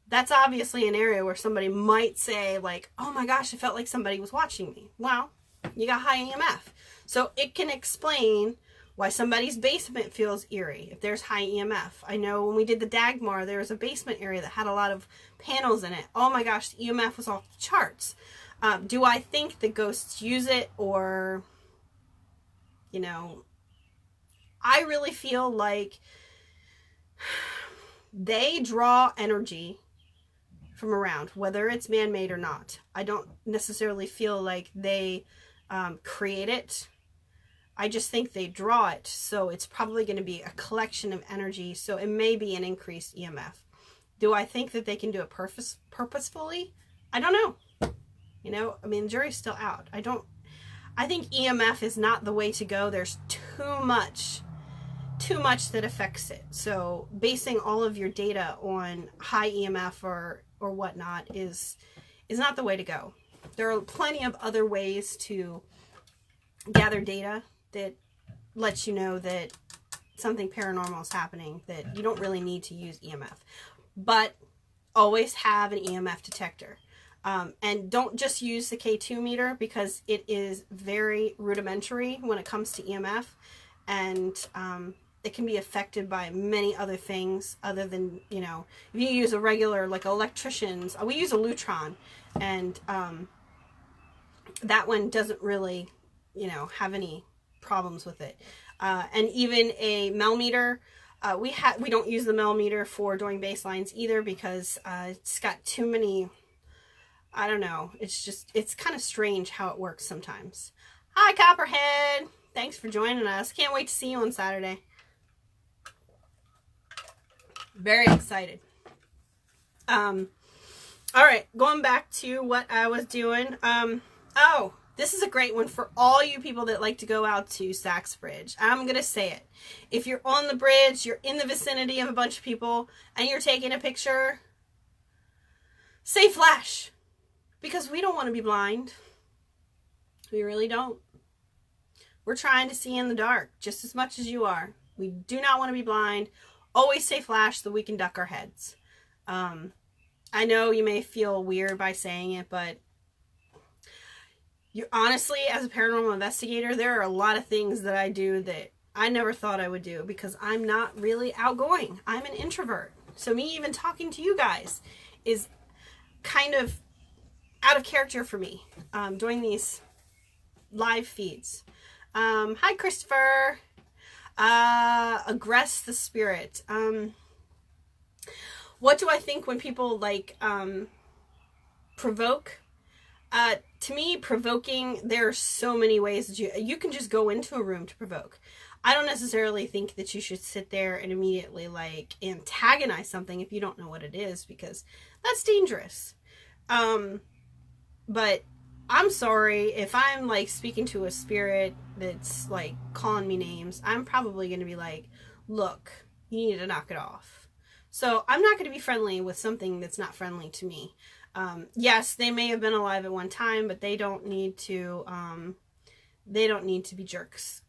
that's obviously an area where somebody might say like, oh my gosh, I felt like somebody was watching me. Well, you got high EMF. So it can explain why somebody's basement feels eerie if there's high EMF. I know when we did the Dagmar, there was a basement area that had a lot of panels in it. Oh my gosh, the EMF was off the charts. Do I think the ghosts use it, or, I really feel like they draw energy from around, whether it's man-made or not. I don't necessarily feel like they create it. I just think they draw it, so it's probably going to be a collection of energy, so it may be an increased EMF. Do I think that they can do it purposefully? I don't know. The jury's still out. I think EMF is not the way to go. There's too much that affects it. So basing all of your data on high EMF or whatnot is not the way to go. There are plenty of other ways to gather data that lets you know that something paranormal is happening, that you don't really need to use EMF. But always have an EMF detector. And don't just use the K2 meter, because it is very rudimentary when it comes to EMF. And it can be affected by many other things other than, if you use a regular, like electricians, we use a Lutron, and that one doesn't really, have any problems with it. And even a millimeter, we don't use the millimeter for doing baselines either, because it's got too many, I don't know, it's kind of strange how it works sometimes. Hi, Copperhead! Thanks for joining us. Can't wait to see you on Saturday. Very excited. All right, going back to what I was doing. This is a great one for all you people that like to go out to Sachs Bridge. I'm going to say it. If you're on the bridge, you're in the vicinity of a bunch of people, and you're taking a picture, say flash. Because we don't want to be blind. We really don't. We're trying to see in the dark just as much as you are. We do not want to be blind. Always say flash so we can duck our heads. I know you may feel weird by saying it, but you honestly, as a paranormal investigator, there are a lot of things that I do that I never thought I would do because I'm not really outgoing. I'm an introvert. So me even talking to you guys is kind of out of character for me, doing these live feeds. Hi, Christopher. Aggress the spirit. What do I think when people like provoke? To me, provoking, there are so many ways that you can just go into a room to provoke. I don't necessarily think that you should sit there and immediately like antagonize something if you don't know what it is, because that's dangerous. But I'm sorry if I'm like speaking to a spirit that's like calling me names. I'm probably going to be like, look, you need to knock it off. So I'm not going to be friendly with something that's not friendly to me. Yes, they may have been alive at one time, but they don't need to be jerks.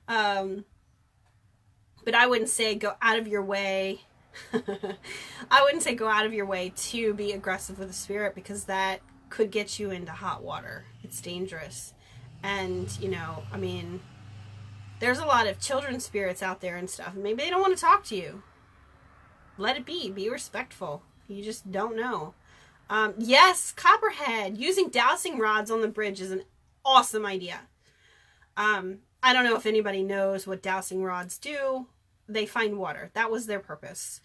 But I wouldn't say go out of your way. I wouldn't say go out of your way to be aggressive with a spirit, because that could get you into hot water. It's dangerous. And, you know, I mean, there's a lot of children's spirits out there and stuff. Maybe they don't want to talk to you. Let it be. Be respectful. You just don't know. Yes, Copperhead. Using dowsing rods on the bridge is an awesome idea. I don't know if anybody knows what dowsing rods do. They find water. That was their purpose.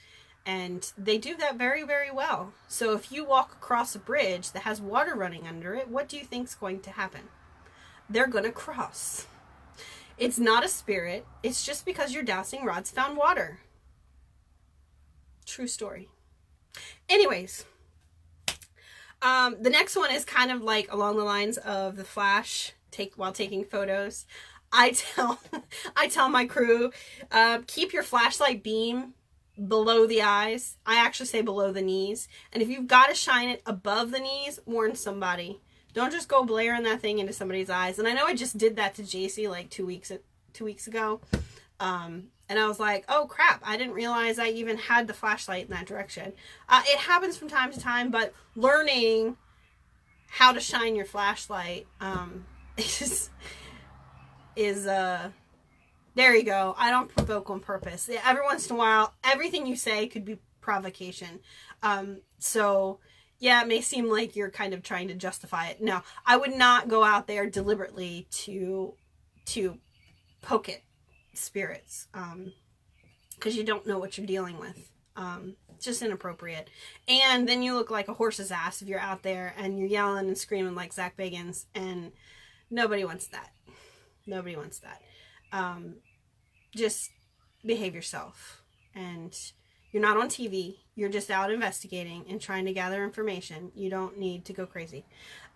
And they do that very, very well. So if you walk across a bridge that has water running under it, what do you think's going to happen? They're going to cross. It's not a spirit. It's just because your dowsing rods found water. True story. Anyways, the next one is kind of like along the lines of the flash while taking photos. I tell my crew, keep your flashlight beam below the eyes. I actually say below the knees. And if you've got to shine it above the knees, warn somebody. Don't just go blaring that thing into somebody's eyes. And I know I just did that to JC like 2 weeks ago. And I was like, oh crap, I didn't realize I even had the flashlight in that direction. It happens from time to time, but learning how to shine your flashlight there you go. I don't provoke on purpose. Every once in a while, everything you say could be provocation. So yeah, it may seem like you're kind of trying to justify it. No, I would not go out there deliberately to poke at spirits, because you don't know what you're dealing with. It's just inappropriate. And then you look like a horse's ass if you're out there and you're yelling and screaming like Zach Bagans, and nobody wants that. Nobody wants that. Just behave yourself. And you're not on TV. You're just out investigating and trying to gather information. You don't need to go crazy.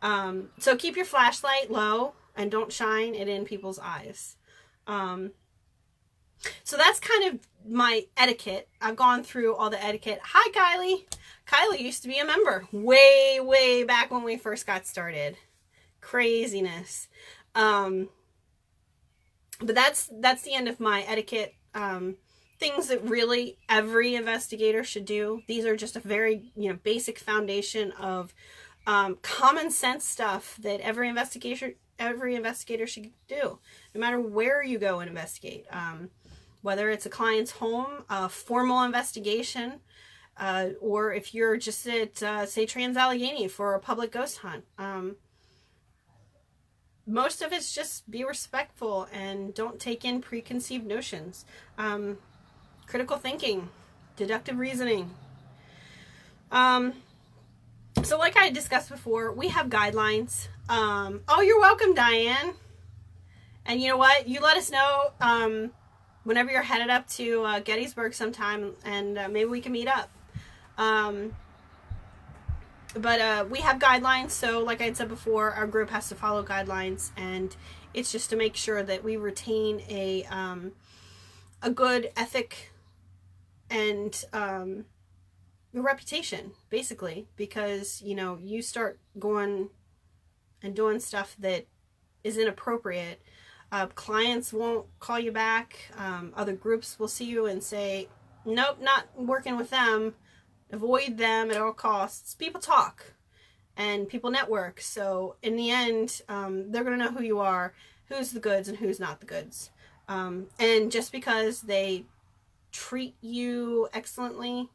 So keep your flashlight low and don't shine it in people's eyes. So that's kind of my etiquette. I've gone through all the etiquette. Hi, Kylie. Kylie used to be a member way, way back when we first got started. Craziness. But that's the end of my etiquette. Things that really every investigator should do. These are just a very, basic foundation of common sense stuff that every investigator should do, no matter where you go and investigate. Whether it's a client's home, a formal investigation, or if you're just at, say, Trans-Allegheny for a public ghost hunt. Most of it's just be respectful and don't take in preconceived notions. Critical thinking, deductive reasoning. So like I discussed before, we have guidelines. Oh, you're welcome, Diane. And you know what? You let us know whenever you're headed up to Gettysburg sometime, and maybe we can meet up. But we have guidelines, so like I had said before, our group has to follow guidelines, and it's just to make sure that we retain a good ethic and reputation, basically, because you start going and doing stuff that is inappropriate, clients won't call you back. Other groups will see you and say, nope, not working with them, avoid them at all costs. People talk and people network, so in the end, they're going to know who you are, who's the goods and who's not the goods. And just because they treat you excellently,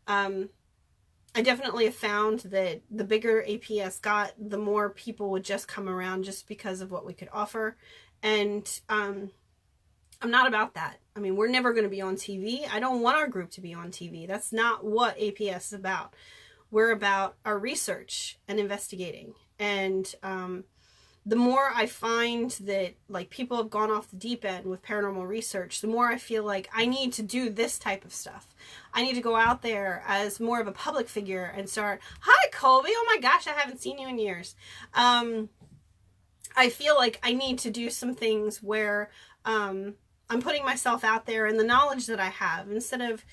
I definitely have found that the bigger APS got, the more people would just come around just because of what we could offer. And I'm not about that. I mean, we're never going to be on TV. I don't want our group to be on TV. That's not what APS is about. We're about our research and investigating. And the more I find that like people have gone off the deep end with paranormal research, the more I feel like I need to do this type of stuff. I need to go out there as more of a public figure and start, hi Colby, oh my gosh, I haven't seen you in years. I feel like I need to do some things where I'm putting myself out there and the knowledge that I have, instead of,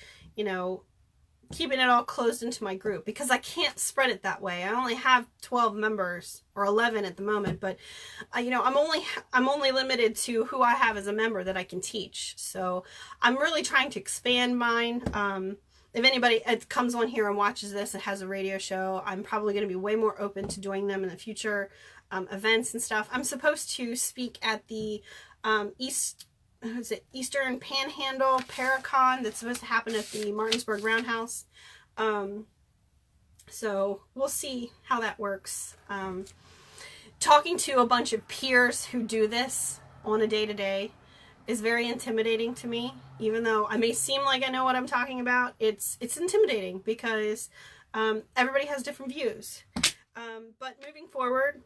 keeping it all closed into my group, because I can't spread it that way. I only have 12 members, or 11 at the moment, but I'm only limited to who I have as a member that I can teach. So I'm really trying to expand mine. If anybody comes on here and watches this and has a radio show, I'm probably going to be way more open to doing them in the future, events and stuff. I'm supposed to speak at the Eastern Panhandle Paracon that's supposed to happen at the Martinsburg Roundhouse. So we'll see how that works. Talking to a bunch of peers who do this on a day-to-day is very intimidating to me. Even though I may seem like I know what I'm talking about, it's intimidating because everybody has different views. But moving forward,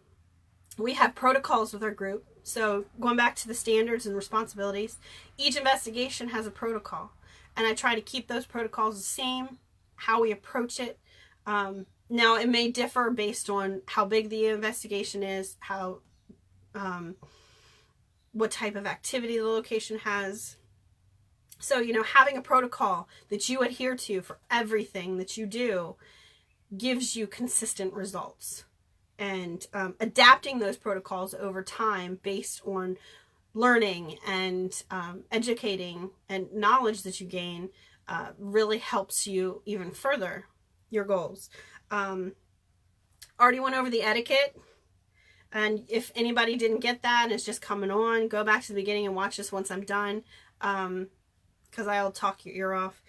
we have protocols with our group. So going back to the standards and responsibilities, each investigation has a protocol. And I try to keep those protocols the same, how we approach it. Now, it may differ based on how big the investigation is, what type of activity the location has. So, having a protocol that you adhere to for everything that you do gives you consistent results. And adapting those protocols over time based on learning and educating and knowledge that you gain really helps you even further your goals. Already went over the etiquette, and if anybody didn't get that and is just coming on, go back to the beginning and watch this once I'm done, because I'll talk your ear off.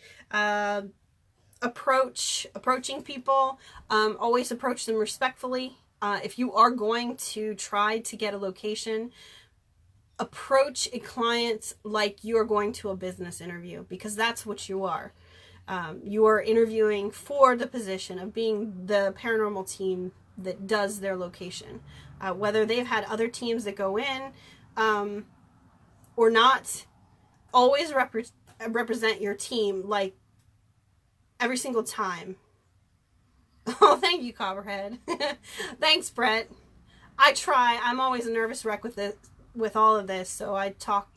Approaching people, always approach them respectfully. If you are going to try to get a location, approach a client like you are going to a business interview, because that's what you are. You are interviewing for the position of being the paranormal team that does their location. Whether they've had other teams that go in or not, always represent your team like every single time. Oh, thank you, Copperhead. Thanks, Brett. I try. I'm always a nervous wreck with all of this, so I talk.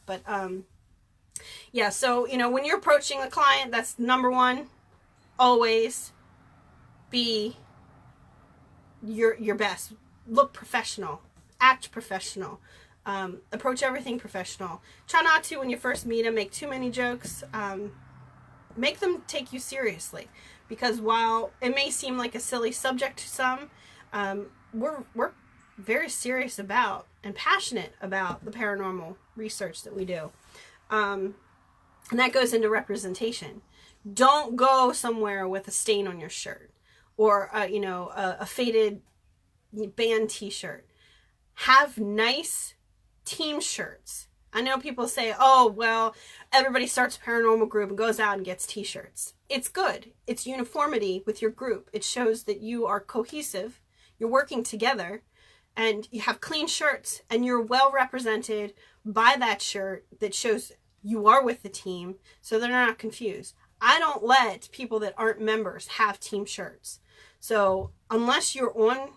But yeah. So when you're approaching a client, that's number one. Always be your best. Look professional. Act professional. Approach everything professional. Try not to, when you first meet them, make too many jokes. Make them take you seriously. Because while it may seem like a silly subject to some, we're very serious about and passionate about the paranormal research that we do. And that goes into representation. Don't go somewhere with a stain on your shirt or, a faded band t-shirt. Have nice team shirts. I know people say, oh, well, everybody starts a paranormal group and goes out and gets t-shirts. It's good. It's uniformity with your group. It shows that you are cohesive, you're working together, and you have clean shirts, and you're well represented by that shirt that shows you are with the team, so they're not confused. I don't let people that aren't members have team shirts. So unless you're on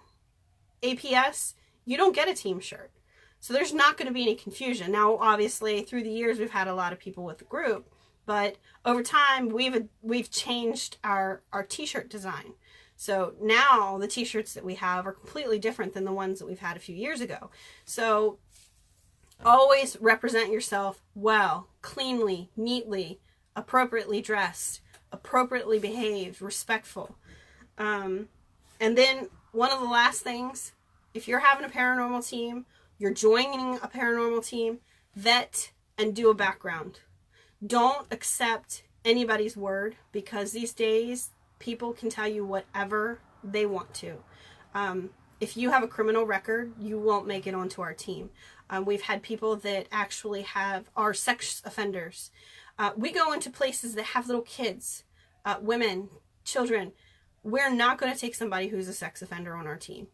APS, you don't get a team shirt. So there's not going to be any confusion. Now, obviously, through the years, we've had a lot of people with the group, but over time, we've changed our t-shirt design. So now the t-shirts that we have are completely different than the ones that we've had a few years ago. So always represent yourself well, cleanly, neatly, appropriately dressed, appropriately behaved, respectful. And then one of the last things, if you're having a paranormal team, you're joining a paranormal team, vet and do a background. Don't accept anybody's word, because these days people can tell you whatever they want to. If you have a criminal record, you won't make it onto our team. We've had people that actually are sex offenders. We go into places that have little kids, women, children. We're not going to take somebody who's a sex offender on our team.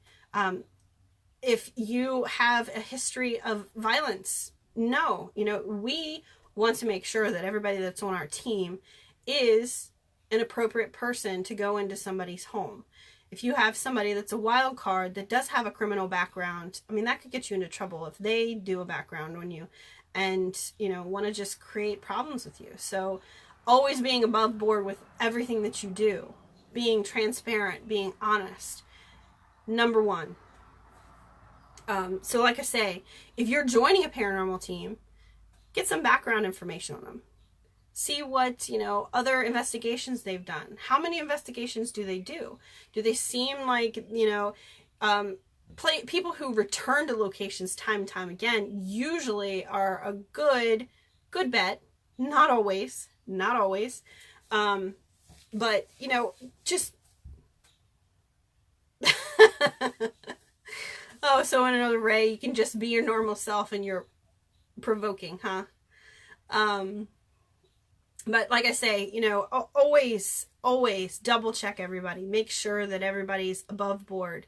If you have a history of violence, no. We want to make sure that everybody that's on our team is an appropriate person to go into somebody's home. If you have somebody that's a wild card that does have a criminal background, I mean, that could get you into trouble if they do a background on you and, want to just create problems with you. So always being above board with everything that you do, being transparent, being honest, number one. So like I say, if you're joining a paranormal team, get some background information on them. See what, other investigations they've done. How many investigations do they do? Do they seem like, people who return to locations time and time again usually are a good bet. Not always. But, just... Oh, so in another way, you can just be your normal self and you're provoking, huh? But like I say, always double check everybody. Make sure that everybody's above board.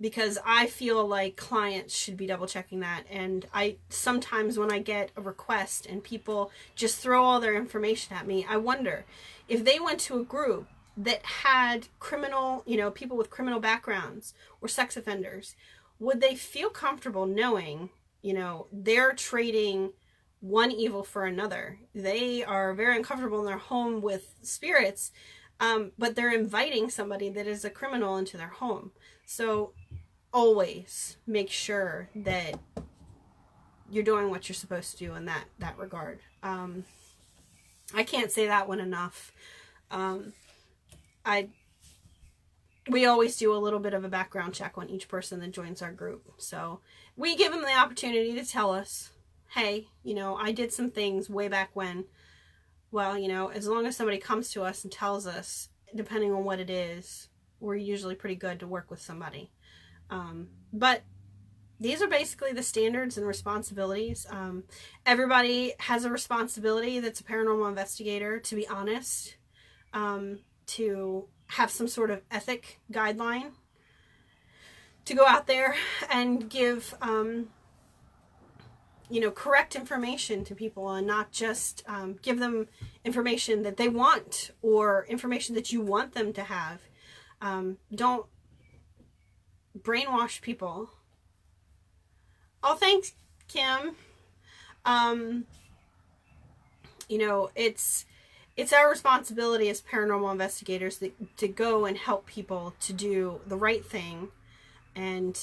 Because I feel like clients should be double checking that. And sometimes when I get a request and people just throw all their information at me, I wonder if they went to a group that had criminal, people with criminal backgrounds or sex offenders, would they feel comfortable knowing, they're trading one evil for another? They are very uncomfortable in their home with spirits, but they're inviting somebody that is a criminal into their home. So always make sure that you're doing what you're supposed to do in that regard. I can't say that one enough. We always do a little bit of a background check on each person that joins our group. So we give them the opportunity to tell us, hey, I did some things way back when. Well, as long as somebody comes to us and tells us, depending on what it is, we're usually pretty good to work with somebody. But these are basically the standards and responsibilities. Everybody has a responsibility that's a paranormal investigator, to be honest, to have some sort of ethic guideline, to go out there and give, correct information to people, and not just give them information that they want or information that you want them to have. Don't brainwash people. Oh, thanks, Kim. It's our responsibility as paranormal investigators to go and help people to do the right thing and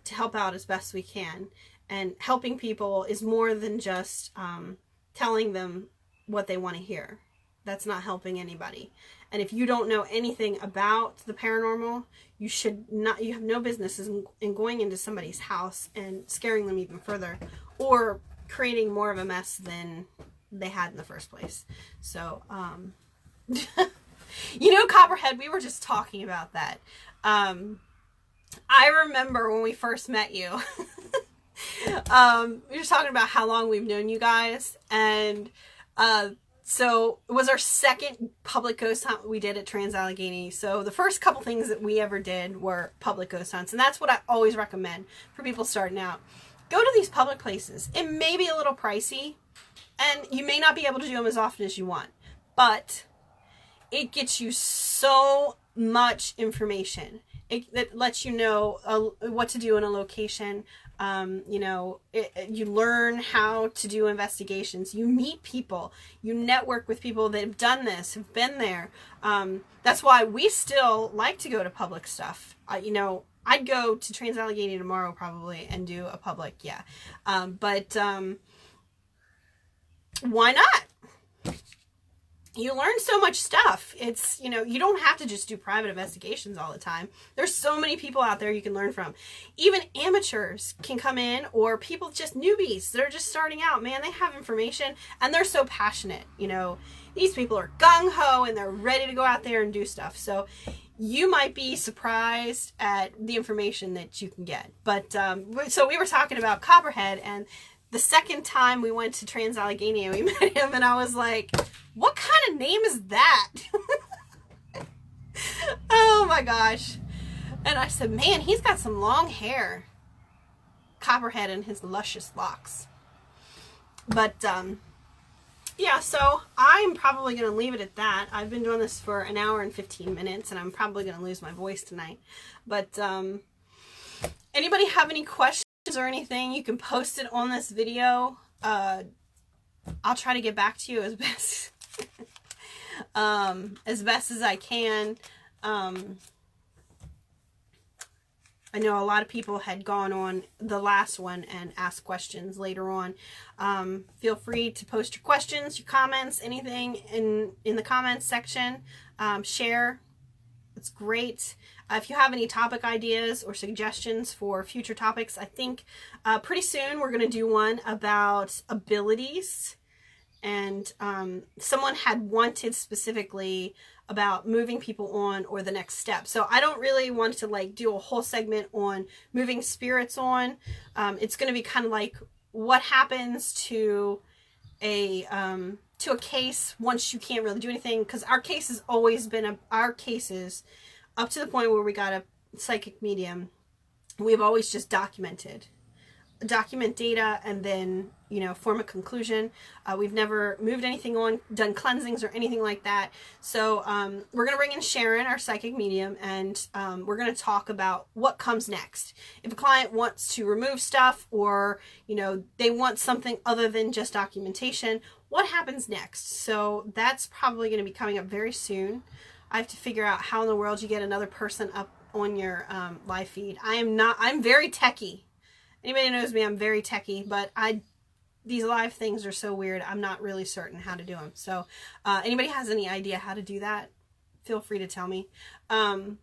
to help out as best we can. And helping people is more than just telling them what they want to hear. That's not helping anybody. And if you don't know anything about the paranormal, you have no business in going into somebody's house and scaring them even further, or creating more of a mess than they had in the first place. So, Copperhead, we were just talking about that. I remember when we first met you, we were talking about how long we've known you guys, and so it was our second public ghost hunt we did at Trans-Allegheny. So the first couple things that we ever did were public ghost hunts, and that's what I always recommend for people starting out. Go to these public places. It may be a little pricey, And you may not be able to do them as often as you want, but it gets you so much information. It lets you know what to do in a location. You learn how to do investigations. You meet people. You network with people that have done this, have been there. That's why we still like to go to public stuff. I'd go to Trans-Allegheny tomorrow probably and do a public, yeah. But why not? You learn so much stuff. It's, you don't have to just do private investigations all the time. There's so many people out there you can learn from. Even amateurs can come in, or people, just newbies that are just starting out. Man, they have information and they're so passionate. These people are gung-ho and they're ready to go out there and do stuff. So you might be surprised at the information that you can get. But so we were talking about Copperhead, and the second time we went to Trans-Allegheny and we met him, and I was like, what kind of name is that? Oh my gosh. And I said, man, he's got some long hair. Copperhead and his luscious locks. But yeah, so I'm probably going to leave it at that. I've been doing this for an hour and 15 minutes, and I'm probably going to lose my voice tonight. But anybody have any questions or anything, you can post it on this video. I'll try to get back to you as best as I can. I know a lot of people had gone on the last one and asked questions later on. Feel free to post your questions, your comments, anything in the comments section. Share. It's great. If you have any topic ideas or suggestions for future topics, I think pretty soon we're going to do one about abilities. And someone had wanted specifically about moving people on or the next step. So I don't really want to do a whole segment on moving spirits on. It's going to be kind of like what happens to a case once you can't really do anything, because our case has always been our cases up to the point where we got a psychic medium. We've always just document data and then form a conclusion. We've never moved anything on, done cleansings or anything like that. So we're going to bring in Sharon, our psychic medium, and we're going to talk about what comes next. If a client wants to remove stuff, or they want something other than just documentation, what happens next? So that's probably going to be coming up very soon. I have to figure out how in the world you get another person up on your live feed. I'm very techie. Anybody who knows me, I'm very techie, but these live things are so weird, I'm not really certain how to do them. So anybody has any idea how to do that, feel free to tell me. But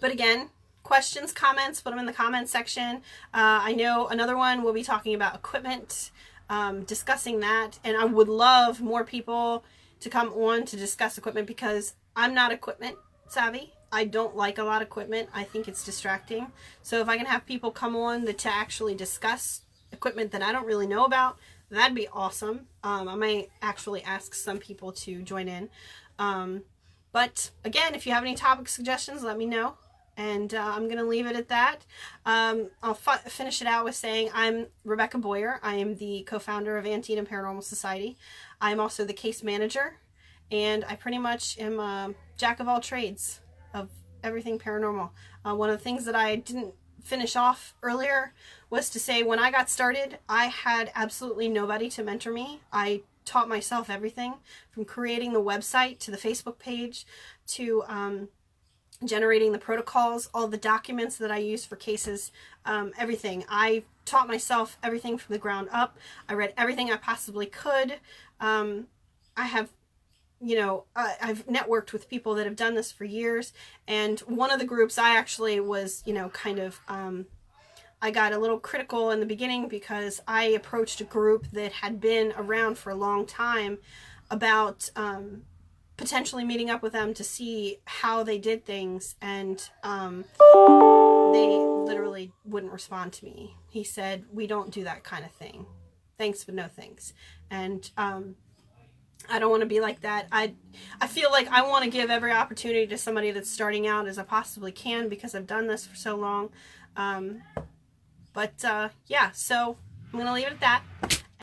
again, questions, comments, put them in the comments section. I know another one we'll be talking about equipment, discussing that, and I would love more people to come on to discuss equipment, because I'm not equipment savvy. I don't like a lot of equipment. I think it's distracting. So if I can have people come on to actually discuss equipment that I don't really know about, that'd be awesome. I might actually ask some people to join in. But again, if you have any topic suggestions, let me know. And I'm going to leave it at that. I'll finish it out with saying I'm Rebecca Boyer. I am the co-founder of Antietam Paranormal Society. I'm also the case manager. And I pretty much am a jack of all trades of everything paranormal. One of the things that I didn't finish off earlier was to say, when I got started, I had absolutely nobody to mentor me. I taught myself everything, from creating the website to the Facebook page to generating the protocols, all the documents that I use for cases, everything. I taught myself everything from the ground up. I read everything I possibly could. I have I've networked with people that have done this for years, and one of the groups I actually was, I got a little critical in the beginning because I approached a group that had been around for a long time about potentially meeting up with them to see how they did things, and they literally wouldn't respond to me. He said, "We don't do that kind of thing. Thanks, but no thanks." And I don't want to be like that. I feel like I want to give every opportunity to somebody that's starting out as I possibly can, because I've done this for so long. Yeah, so I'm going to leave it at that.